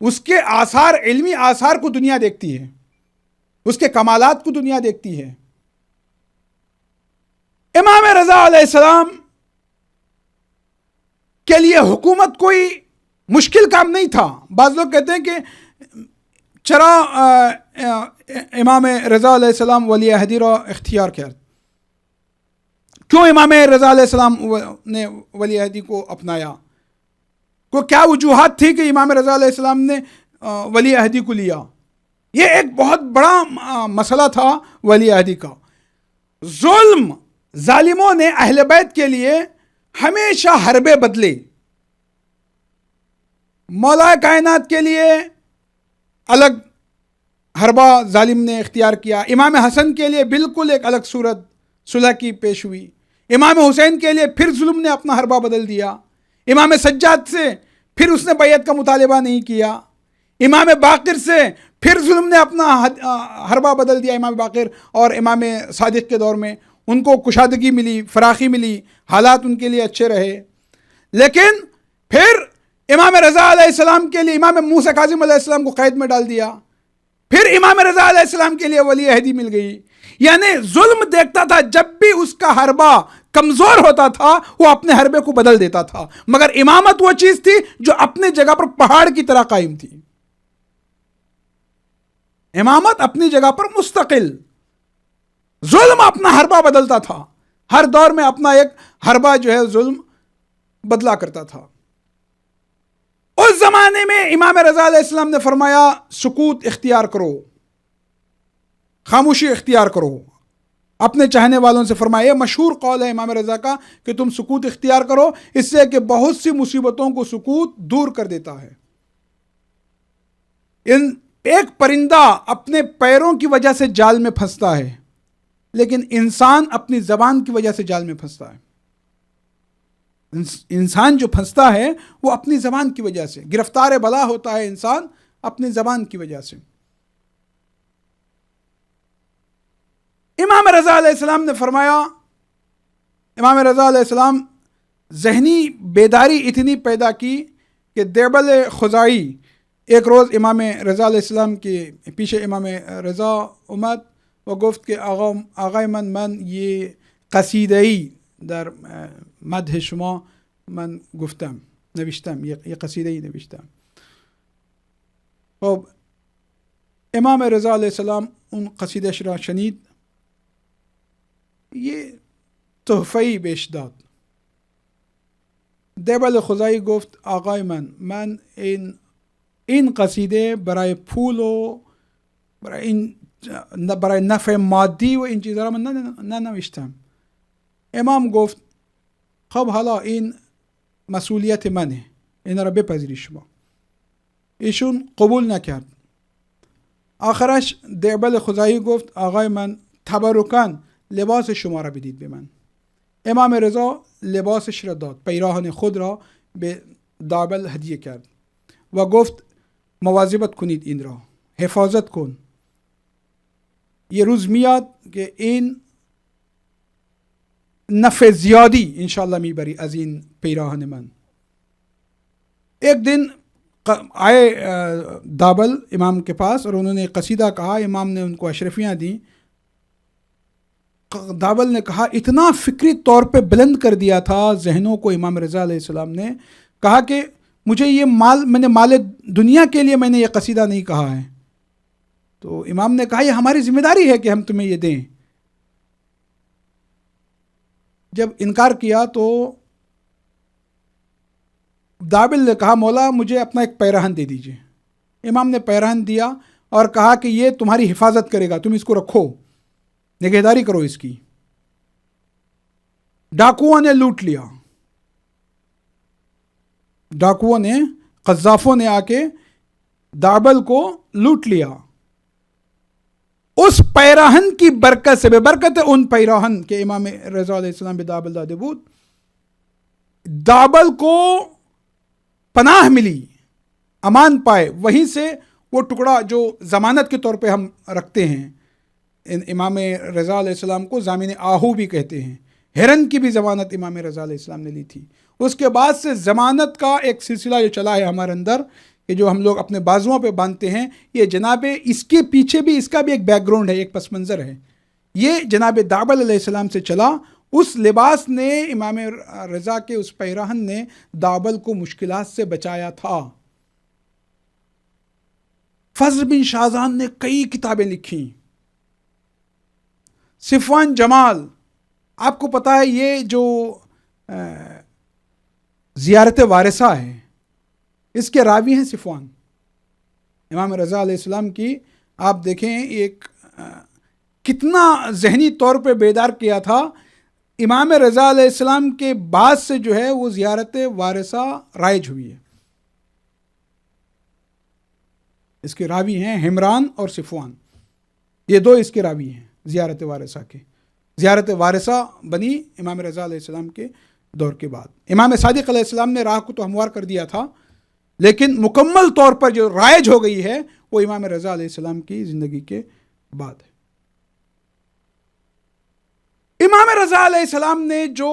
اس کے آثار، علمی آثار کو دنیا دیکھتی ہے، اس کے کمالات کو دنیا دیکھتی ہے. امام رضا علیہ السلام کے لیے حکومت کوئی مشکل کام نہیں تھا. بعض لوگ کہتے ہیں کہ چرا امام رضا علیہ السلام ولی عہدی را اختیار کرد، کیوں امام رضا علیہ السلام نے ولی عہدی کو اپنایا، کو کیا وجوہات تھی کہ امام رضا علیہ السلام نے ولی عہدی کو لیا. یہ ایک بہت بڑا مسئلہ تھا ولی عہدی کا. ظلم ظالموں نے اہل بیت کے لیے ہمیشہ حربے بدلے. مولا کائنات کے لیے الگ حربہ ظالم نے اختیار کیا. امام حسن کے لیے بالکل ایک الگ صورت صلح کی پیش ہوئی. امام حسین کے لیے پھر ظلم نے اپنا حربہ بدل دیا. امام سجاد سے پھر اس نے بیعت کا مطالبہ نہیں کیا. امام باقر سے پھر ظلم نے اپنا حربہ بدل دیا. امام باقر اور امام صادق کے دور میں ان کو کشادگی ملی، فراخی ملی، حالات ان کے لیے اچھے رہے. لیکن پھر امام رضا علیہ السلام کے لیے امام موسیٰ کاظم علیہ السلام کو قید میں ڈال دیا. پھر امام رضا علیہ السلام کے لیے ولی عہدی مل گئی. یعنی ظلم دیکھتا تھا جب بھی اس کا حربہ کمزور ہوتا تھا وہ اپنے حربے کو بدل دیتا تھا. مگر امامت وہ چیز تھی جو اپنے جگہ پر پہاڑ کی طرح قائم تھی. امامت اپنی جگہ پر مستقل. ظلم اپنا حربہ بدلتا تھا. ہر دور میں اپنا ایک حربہ جو ہے ظلم بدلا کرتا تھا. اس زمانے میں امام رضا علیہ السلام نے فرمایا سکوت اختیار کرو، خاموشی اختیار کرو. اپنے چاہنے والوں سے فرمایا، یہ مشہور قول ہے امام رضا کا کہ تم سکوت اختیار کرو، اس سے کہ بہت سی مصیبتوں کو سکوت دور کر دیتا ہے. ایک پرندہ اپنے پیروں کی وجہ سے جال میں پھنستا ہے، لیکن انسان اپنی زبان کی وجہ سے جال میں پھنستا ہے. انسان جو پھنستا ہے وہ اپنی زبان کی وجہ سے، گرفتار بلا ہوتا ہے انسان اپنی زبان کی وجہ سے. امام رضا علیہ السلام نے فرمایا، امام رضا علیہ السلام ذہنی بیداری اتنی پیدا کی کہ دیبل خزائی ایک روز امام رضا علیہ السلام کے پیچھے امام رضا امد و گفت کہ آقای من یہ قصیده‌ای در مدح شما من گفتم نوشتم، یہ قصیده‌ای نوشتم. خب امام رضا علیہ السلام ان قصیده‌اش را شنید، یہ تحفه‌ای بهش داد. دیبل خزائی گفت آقای من این قصیده برای پول و برای نفع مادی و این چیزها را من ننوشتم. امام گفت خب حالا این مسئولیت منه، این را بپذیری شما. ایشون قبول نکرد. آخرش دیبل خزائی گفت آقای من تبرکاً لباس شما را بدید به من. امام رضا لباسش را داد، پیراهن خود را به دیبل هدیه کرد و گفت مواظبت کنید، این را حفاظت کن. یہ روز میاد که این نفع زیادی انشاءاللہ میبری از این پیراهن من. ایک دن آئے دابل امام کے پاس اور انہوں نے قصیدہ کہا. امام نے ان کو اشرفیاں دیں. دابل نے کہا اتنا فکری طور پہ بلند کر دیا تھا ذہنوں کو امام رضا علیہ السلام نے، کہا کہ مجھے یہ میں نے مال دنیا کے لیے میں نے یہ قصیدہ نہیں کہا ہے. تو امام نے کہا یہ ہماری ذمہ داری ہے کہ ہم تمہیں یہ دیں. جب انکار کیا تو دابل نے کہا مولا مجھے اپنا ایک پیراہن دے دیجئے. امام نے پیراہن دیا اور کہا کہ یہ تمہاری حفاظت کرے گا، تم اس کو رکھو، نگہداری کرو اس کی. ڈاکوؤں نے لوٹ لیا. ڈاکوؤں نے، قذافوں نے آ کے دابل کو لوٹ لیا. اس پیراہن کی برکت سے، بے برکت ان پیراہن کے امام رضا علیہ السلام بے دابل دادے بود، دابل کو پناہ ملی، امان پائے. وہیں سے وہ ٹکڑا جو ضمانت کے طور پہ ہم رکھتے ہیں، امام رضا علیہ السلام کو ضامن آہو بھی کہتے ہیں، ہرن کی بھی ضمانت امام رضا علیہ السلام نے لی تھی. اس کے بعد سے ضمانت کا ایک سلسلہ جو چلا ہے ہمارے اندر کہ جو ہم لوگ اپنے بازوؤں پہ باندھتے ہیں، یہ جناب اس کے پیچھے بھی اس کا بھی ایک بیک گراؤنڈ ہے، ایک پس منظر ہے. یہ جناب دابل علیہ السلام سے چلا. اس لباس نے، امام رضا کے اس پیراہن نے دابل کو مشکلات سے بچایا تھا. فضل بن شازان نے کئی کتابیں لکھیں. صفوان جمال، آپ کو پتہ ہے یہ جو زیارت وارثہ ہے اس کے راوی ہیں صفوان. امام رضا علیہ السلام کی آپ دیکھیں ایک کتنا ذہنی طور پہ بیدار کیا تھا. امام رضا علیہ السلام کے بعد سے جو ہے وہ زیارت وارثہ رائج ہوئی ہے. اس کے راوی ہیں حمران اور صفوان، یہ دو اس کے راوی ہیں زیارت وارثہ کے. زیارت وارثہ بنی امام رضا علیہ السلام کے دور کے بعد. امام صادق علیہ السلام نے راہ کو تو ہموار کر دیا تھا، لیکن مکمل طور پر جو رائج ہو گئی ہے وہ امام رضا علیہ السلام کی زندگی کے بعد ہے. امام رضا علیہ السلام نے جو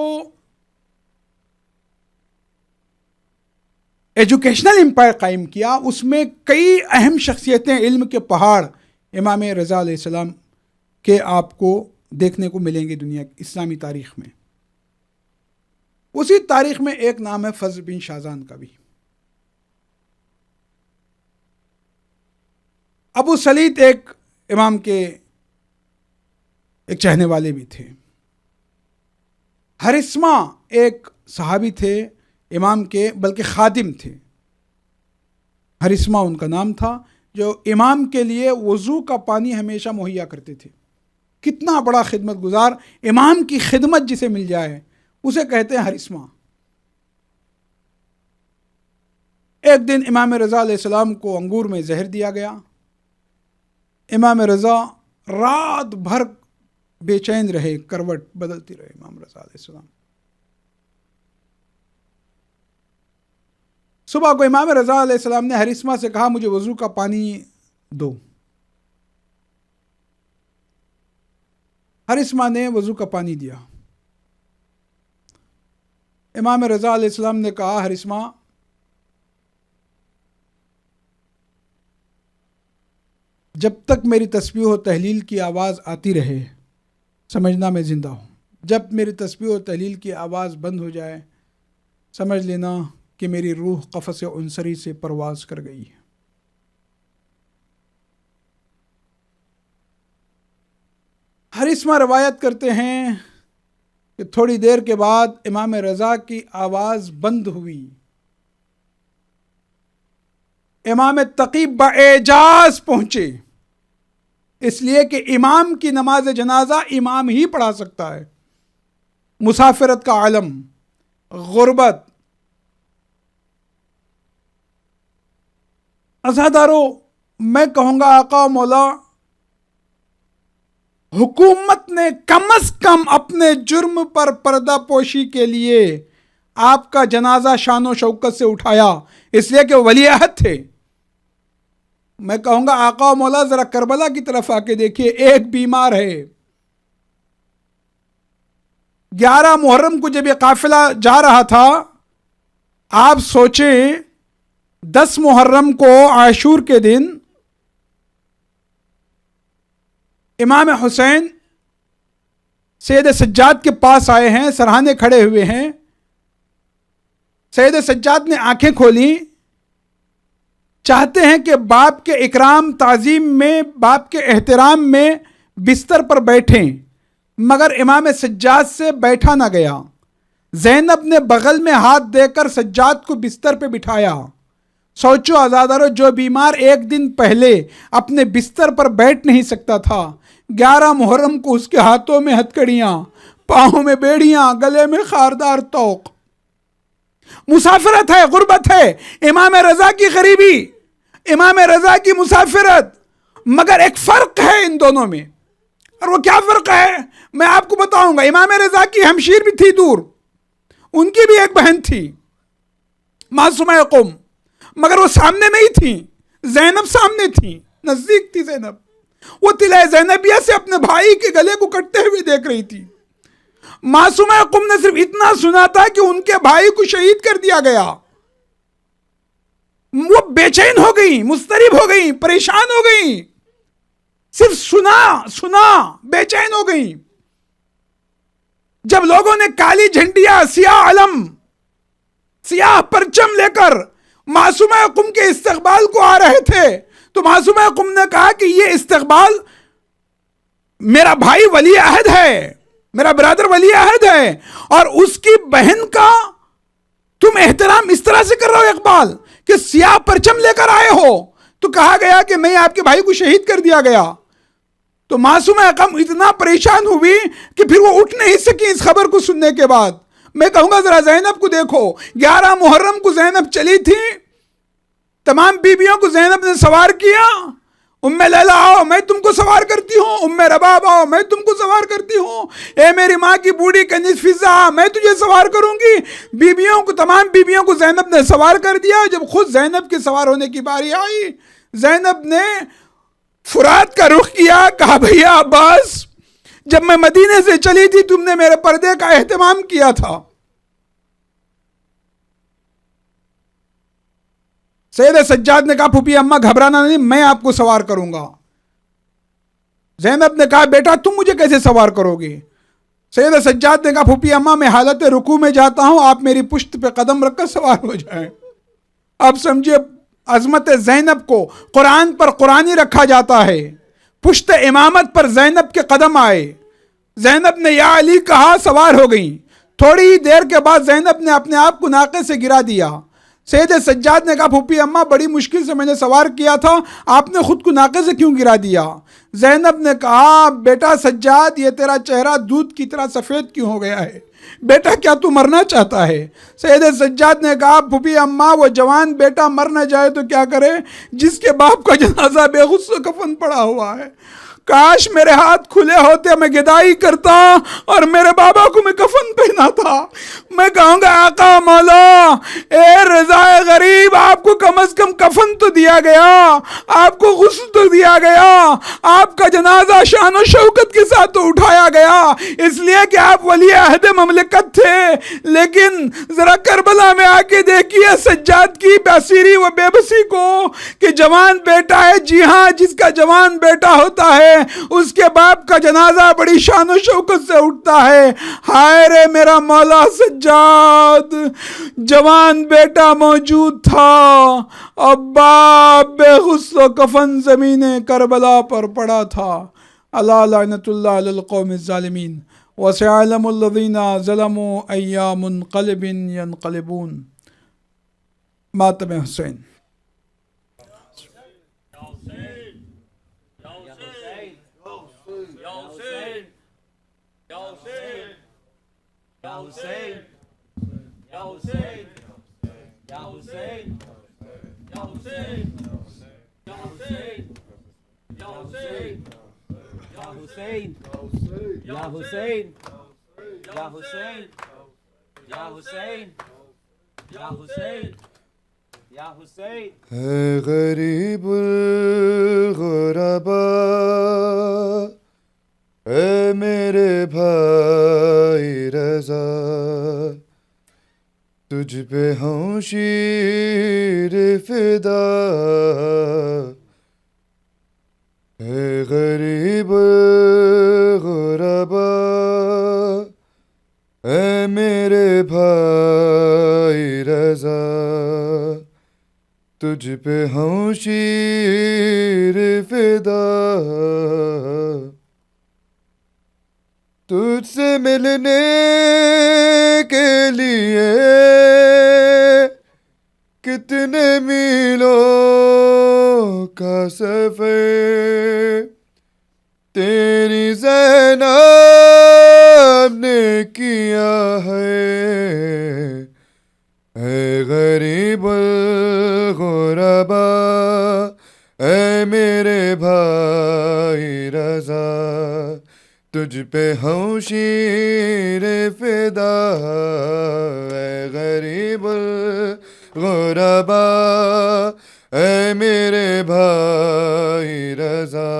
ایجوکیشنل امپائر قائم کیا، اس میں کئی اہم شخصیتیں، علم کے پہاڑ امام رضا علیہ السلام کے آپ کو دیکھنے کو ملیں گے دنیا کی اسلامی تاریخ میں. اسی تاریخ میں ایک نام ہے فضل بن شاذان کا بھی. ابو سلیط ایک امام کے ایک چہنے والے بھی تھے. حرثمہ ایک صحابی تھے امام کے، بلکہ خادم تھے. حرثمہ ان کا نام تھا، جو امام کے لیے وضو کا پانی ہمیشہ مہیا کرتے تھے. کتنا بڑا خدمت گزار، امام کی خدمت جسے مل جائے اسے کہتے ہیں حرثمہ. ایک دن امام رضا علیہ السلام کو انگور میں زہر دیا گیا. امام رضا رات بھر بے چین رہے، کروٹ بدلتی رہے امام رضا علیہ السلام. صبح کو امام رضا علیہ السلام نے حرثمہ سے کہا مجھے وضو کا پانی دو. حرثمہ نے وضو کا پانی دیا. امام رضا علیہ السلام نے کہا حرثمہ جب تک میری تسبیح و تحلیل کی آواز آتی رہے سمجھنا میں زندہ ہوں. جب میری تسبیح و تحلیل کی آواز بند ہو جائے سمجھ لینا کہ میری روح قفس عنصری سے پرواز کر گئی ہے. حرثمہ روایت کرتے ہیں کہ تھوڑی دیر کے بعد امام رضا کی آواز بند ہوئی. امام تقی باعجاز پہنچے، اس لیے کہ امام کی نماز جنازہ امام ہی پڑھا سکتا ہے. مسافرت کا عالم، غربت. عزادارو، میں کہوں گا آقا و مولا، حکومت نے کم از کم اپنے جرم پر پردہ پوشی کے لیے آپ کا جنازہ شان و شوکت سے اٹھایا، اس لیے کہ ولی عہد تھے. میں کہوں گا آقا و مولا ذرا کربلا کی طرف آ کے دیکھیے، ایک بیمار ہے. 11 محرم کو جب یہ قافلہ جا رہا تھا، آپ سوچیں 10 محرم کو عاشور کے دن امام حسین سید سجاد کے پاس آئے ہیں، سرہانے کھڑے ہوئے ہیں. سید سجاد نے آنکھیں کھولی، چاہتے ہیں کہ باپ کے اکرام تعظیم میں، باپ کے احترام میں بستر پر بیٹھیں، مگر امام سجاد سے بیٹھا نہ گیا. زینب نے بغل میں ہاتھ دے کر سجاد کو بستر پہ بٹھایا. سوچو آزادارو، جو بیمار ایک دن پہلے اپنے بستر پر بیٹھ نہیں سکتا تھا، 11 محرم کو اس کے ہاتھوں میں ہتکڑیاں، پاؤں میں بیڑیاں، گلے میں خاردار توق. مسافرت ہے، غربت ہے، امام رضا کی غریبی، امام رضا کی مسافرت، مگر ایک فرق ہے ان دونوں میں. اور وہ کیا فرق ہے میں آپ کو بتاؤں گا. امام رضا کی ہمشیر بھی تھی دور، ان کی بھی ایک بہن تھی معصومہ قم، مگر وہ سامنے نہیں تھی. زینب سامنے تھی، نزدیک تھی زینب. وہ طلع زینبیہ سے اپنے بھائی کے گلے کو کٹتے ہوئے دیکھ رہی تھی. معصومہ قم نے صرف اتنا سنا تھا کہ ان کے بھائی کو شہید کر دیا گیا. وہ بے چین ہو گئی، مضطرب ہو گئی، پریشان ہو گئی. صرف سنا بے چین ہو گئی. جب لوگوں نے کالی جھنڈیاں، سیاہ علم، سیاہ پرچم لے کر معصومہ قم کے استقبال کو آ رہے تھے، تو معصومہ قم نے کہا کہ یہ استقبال میرا بھائی ولی عہد ہے، میرا برادر ولی عہد ہے، اور اس کی بہن کا تم احترام اس طرح سے کر رہے ہو اقبال کہ سیاہ پرچم لے کر آئے ہو. تو کہا گیا کہ نہیں، آپ کے بھائی کو شہید کر دیا گیا. تو معصومہ اقم اتنا پریشان ہوئی کہ پھر وہ اٹھ نہیں سکی اس خبر کو سننے کے بعد. میں کہوں گا ذرا زینب کو دیکھو، 11 محرم کو زینب چلی تھی، تمام بیویوں کو زینب نے سوار کیا. ام لیلا آؤ میں تم کو سوار کرتی ہوں، ام رباب آؤ میں تم کو سوار کرتی ہوں، اے میری ماں کی بوڑھی کنیز فضا میں تجھے سوار کروں گی. بیویوں کو، تمام بیویوں کو زینب نے سوار کر دیا. جب خود زینب کے سوار ہونے کی باری آئی، زینب نے فرات کا رخ کیا، کہا بھیا عباس، جب میں مدینے سے چلی تھی تم نے میرے پردے کا اہتمام کیا تھا. سید سجاد نے کہا پھوپھی اماں گھبرانا نہیں، میں آپ کو سوار کروں گا. زینب نے کہا بیٹا تم مجھے کیسے سوار کرو گی؟ سید سجاد نے کہا پھوپھی اماں میں حالت رکوع میں جاتا ہوں، آپ میری پشت پہ قدم رکھ کر سوار ہو جائیں. اب سمجھے عظمت زینب کو قرآن پر قرآنی رکھا جاتا ہے. پشت امامت پر زینب کے قدم آئے، زینب نے یا علی کہا، سوار ہو گئیں. تھوڑی ہی دیر کے بعد زینب نے اپنے آپ کو ناقے سے گرا دیا. سید سجاد نے کہا پھوپھی اماں بڑی مشکل سے میں نے سوار کیا تھا، آپ نے خود کو ناقے سے کیوں گرا دیا؟ زینب نے کہا بیٹا سجاد یہ تیرا چہرہ دودھ کی طرح سفید کیوں ہو گیا ہے؟ بیٹا کیا تو مرنا چاہتا ہے؟ سید سجاد نے کہا پھوپھی اماں وہ جوان بیٹا مر نہ جائے تو کیا کرے جس کے باپ کا جنازہ بے غسل کفن پڑا ہوا ہے. کاش میرے ہاتھ کھلے ہوتے میں گدائی کرتا اور میرے بابا کو میں کفن پہناتا. میں کہوں گا آقا مولا اے رضا غریب، آپ کو کم از کم کفن تو دیا گیا، آپ کو غسل تو دیا گیا، آپ کا جنازہ شان و شوکت کے ساتھ تو اٹھایا گیا، اس لیے کہ آپ ولی عہد مملکت تھے. لیکن ذرا کربلا میں آ کے دیکھیے سجاد کی بصیری و بے بسی کو کہ جوان بیٹا ہے. جی ہاں، جس کا جوان بیٹا ہوتا ہے اس کے باپ کا جنازہ بڑی شان و شوکت سے اٹھتا ہے. ہائے رے میرا مولا سجاد، جوان بیٹا موجود تھا اور باپ بے غسل و کفن زمین کربلا پر پڑا تھا. اللہ لعنت اللہ علی القوم الظالمین وسيعلم الذين ظلموا أي منقلب ينقلبون. ماتم حسین. یا حسین، یا حسین، یا حسین، یا حسین، یا حسین. اے غریب الغربا، اے میرے بھائی رضا، تجھ پہ ہوں شیر فدا. اے غریب الغربا، اے میرے بھائی رضا، تجھ پہ ہوں شیر فدا. تجھ سے ملنے کے لیے کتنے میلوں کا سفر تیری زینب نے کیا ہے. اے غریب الغربا، اے میرے بھائی رضا، تجھ پہ ہوں شیر فدا. اے غریب الغربا، اے میرے بھائی رضا،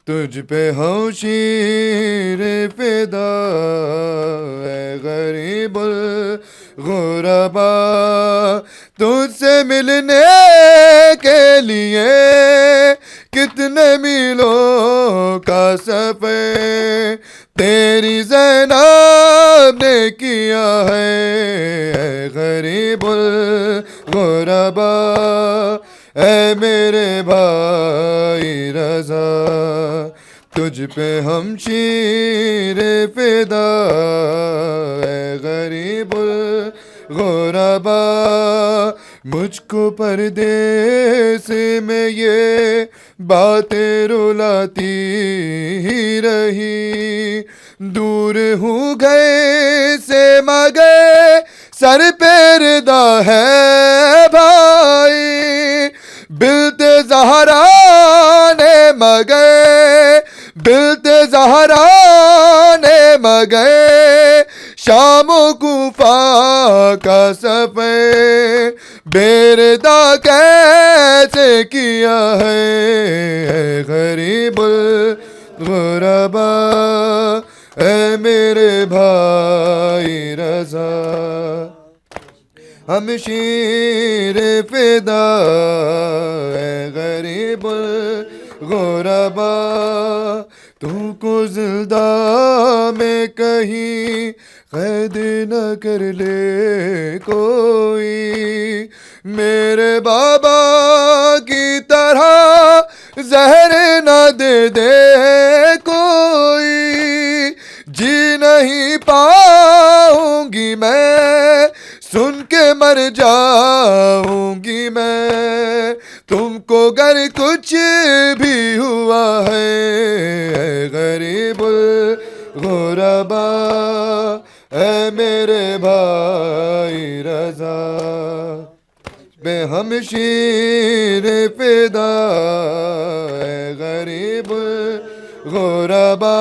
تجھ پہ ہوں شیر فدا. اے غریب الغربا، تجھ سے ملنے کے لیے کتنے میلوں کا سفر تیری زینب نے کیا ہے. اے غریب الغربا، اے میرے بھائی رضا، تجھ پہ ہم شیر فدا اے غریب الغربا مجھ کو پردیس میں یہ باتیں رلاتی رہی دور ہوں گئے سے مگے سر پہ ردا ہے بھائی بلتے زہرا نے مگے بلتے زہرا نے مگے شام و کوفہ کا سفر بیردا کیسے کیا ہے اے غریب الغربا اے میرے بھائی رضا ہم شیر فدا اے غریب الغربا تم کو زندہ میں کہیں قید نہ کر لے کوئی میرے بابا کی طرح زہر نہ دے دے کوئی جی نہیں پاؤں گی میں سن کے مر جاؤں گی میں تم کو گر کچھ بھی ہوا ہے اے غریب الغربا اے میرے بھائی رضا بے ہم شیر فدا اے غریب الغربا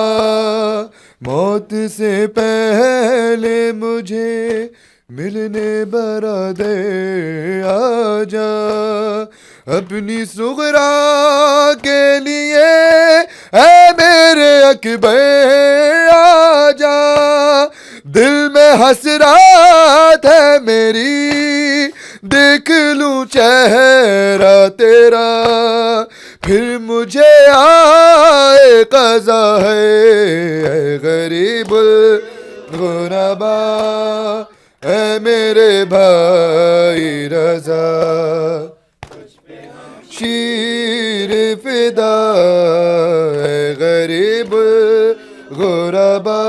موت سے پہلے مجھے ملنے برادے آ جا اپنی صغرا کے لیے اے میرے اکبر آ جا دل میں حسرات ہے میری دیکھ لوں چہرہ تیرا پھر مجھے آئے قضا ہے اے غریب الغربا اے میرے بھائی رضا شیر فدا اے غریب غربا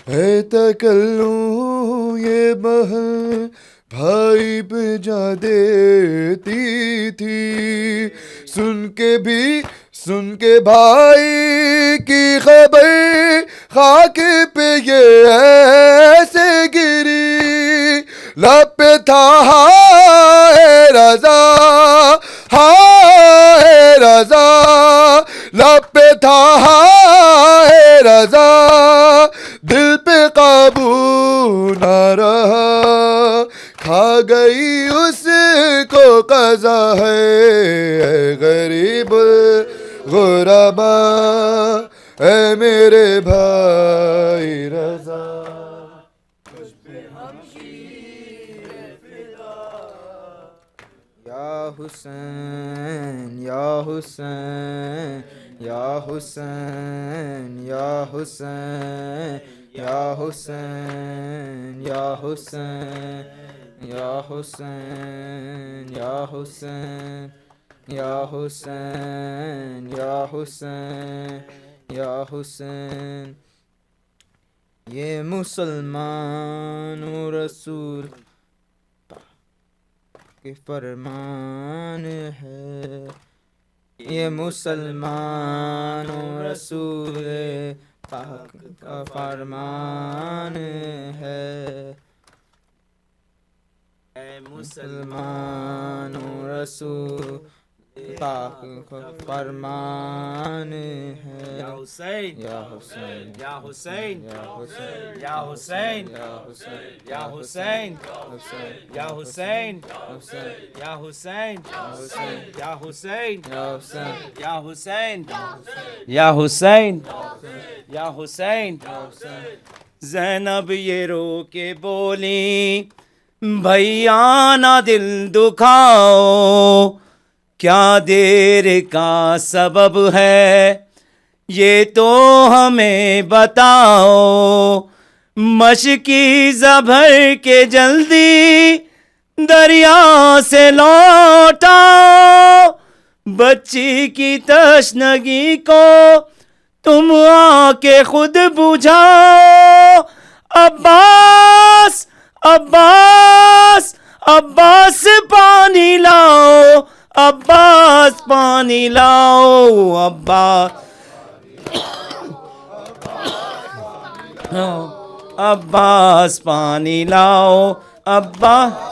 ہے تکلوں یہ محل بھائی پہ جا دیتی تھی سن کے بھائی کی خبر خاک پہ یہ ایسے گری لب پہ تھا ہائے رضا ہائے رضا لب پہ تھا ہائے رضا دل پہ قابو نہ رہا کھا گئی اس کو قضا ہے اے غریب الغربا اے میرے بھائی رضا یا حسین یا حسین یا حسین یا حسین یا حسین یا حسین یا حسین یا حسین یا حسین یا حسین یا حسین یہ مسلمان و رسول کے فرمان ہے یہ مسلمان و رسول پاک کا فرمان ہے اے مسلمان و رسول پاک کا فرمان ہے یا حسین یا حسین یا حسین یا حسین یا حسین یا حسین یا حسین یا حسین یا حسین یا حسین یا حسین یا حسین یا حسین یا حسین یا حسین یا حسین زینب یہ رو کے بولی بھیا نہ دل دکھاؤ کیا دیر کا سبب ہے یہ تو ہمیں بتاؤ مشکی زبر کے جلدی دریا سے لوٹاؤ بچی کی تشنگی کو تم آ کے خود بجھاؤ عباس عباس عباس پانی لاؤ عباس پانی لاؤ عباس عباس پانی لاؤ عباس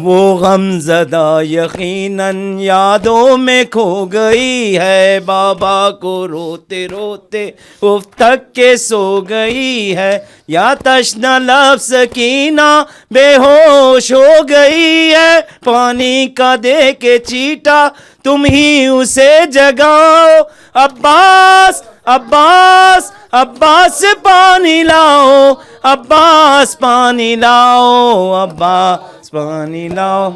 وہ غم زدہ یقیناً یادوں میں کھو گئی ہے بابا کو روتے روتے اف تک کے سو گئی ہے یا تشنہ لب سکینہ بے ہوش ہو گئی ہے پانی کا دے کے چیٹا تم ہی اسے جگاؤ عباس عباس عباس پانی لاؤ عباس پانی لاؤ عباس پانی لاؤ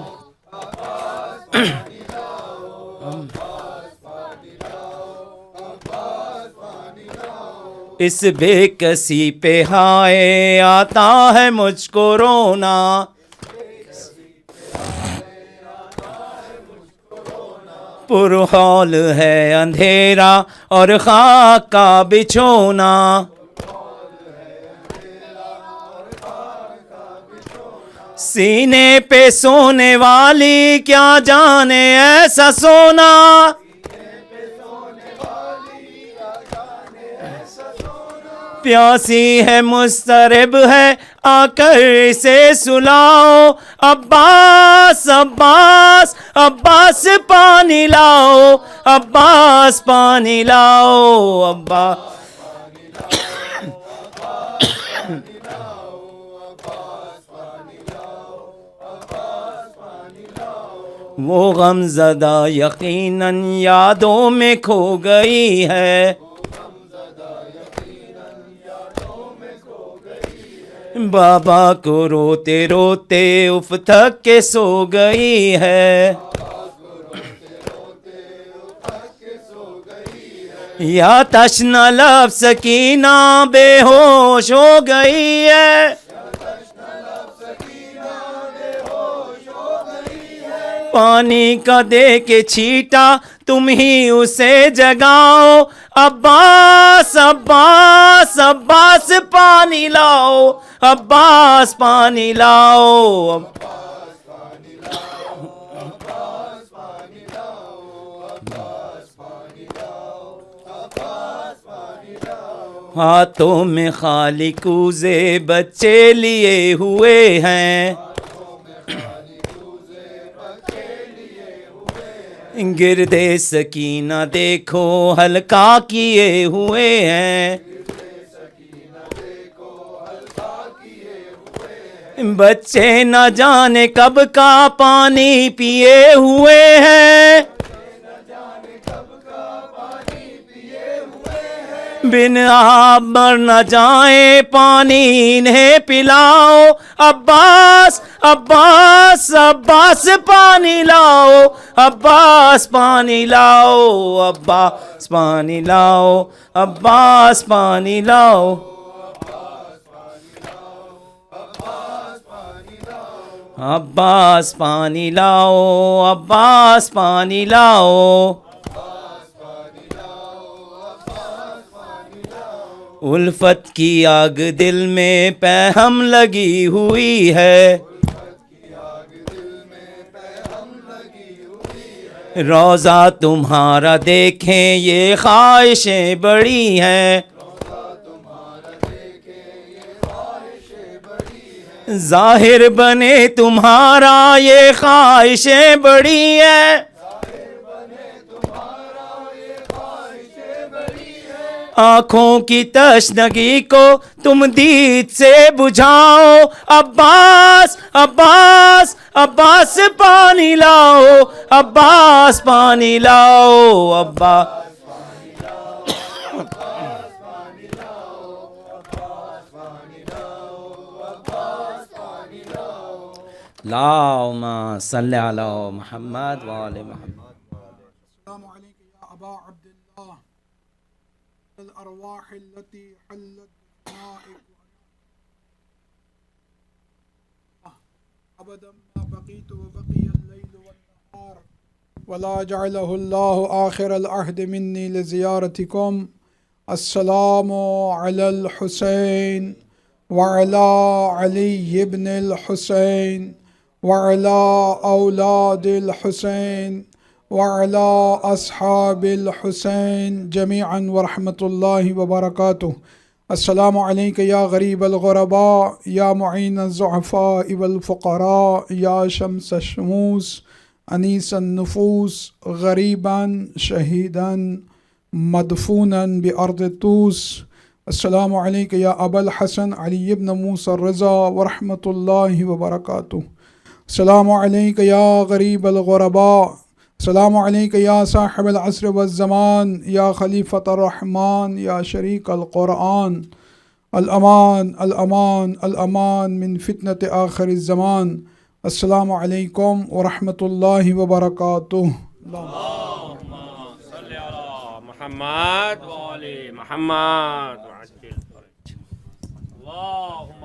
اس بے کسی پہ ہائے آتا ہے مجھ کو رونا پرہول ہے اندھیرا اور خاک کا بچھونا سینے پہ سونے والی کیا جانے ایسا سونا پیاسی ہے مضطرب ہے آ کر اسے سلاؤ عباس عباس عباس پانی لاؤ عباس پانی لاؤ عباس وہ غم زدہ یقیناً یادوں میں کھو گئی ہے بابا کو روتے روتے اف تھک کے سو گئی ہے یا تشنہ لب سکینہ بے ہوش ہو گئی ہے پانی کا دے کے چھیٹا تم ہی اسے جگاؤ عباس عباس عباس پانی لاؤ عباس پانی لاؤ ہاتھوں میں خالی کوزے بچے لیے ہوئے ہیں گردے سکینہ دیکھو ہلکا کیے ہوئے ہیں بچے نہ جانے کب کا پانی پیے ہوئے ہیں بن آب مر نہ جائیں پانی انہیں پلاؤ عباس عباس عباس پانی لاؤ عباس پانی لاؤ عباس پانی لاؤ عباس پانی لاؤ عباس پانی لاؤ عباس پانی لاؤ الفت کی آگ دل میں پہم لگی ہوئی ہے روضہ تمہارا دیکھیں یہ خواہشیں بڑی ہیں ظاہر بنے تمہارا یہ خواہشیں بڑی ہیں آنکھوں کی تشنگی کو تم دید سے بجھاؤ عباس عباس عباس پانی لاؤ عباس پانی لاؤ عباس اللہم صلی علی محمد وآل محمد. السلام عليك يا أبا عبد الله الأرواح التي حلت بفنائك أبدا ما بقيت وبقي الليل والنهار ولا جعله الله آخر العهد مني لزيارتكم. السلام على الحسين وعلى علي بن الحسين وعلى أولاد الحسين وعلى أصحاب الحسين جميعا ورحمة الله وبركاته. السلام عليك يا غريب الغرباء يا معين الضعفاء والفقراء يا شمس الشموس أنيس النفوس غريبا شهيدا مدفونا بأرض الطوس. السلام عليك يا أبا الحسن علي بن موسى الرضا ورحمة الله وبركاته. السلام عليك يا غريب الغرباء. السلام عليك يا صاحب العصر والزمان يا خليفة الرحمن يا شريك القرآن. الأمان الأمان الأمان من فتنة آخر الزمان. السلام عليكم ورحمة الله وبركاته. اللهم صل على محمد وآل محمد وعجل فرج. اللهم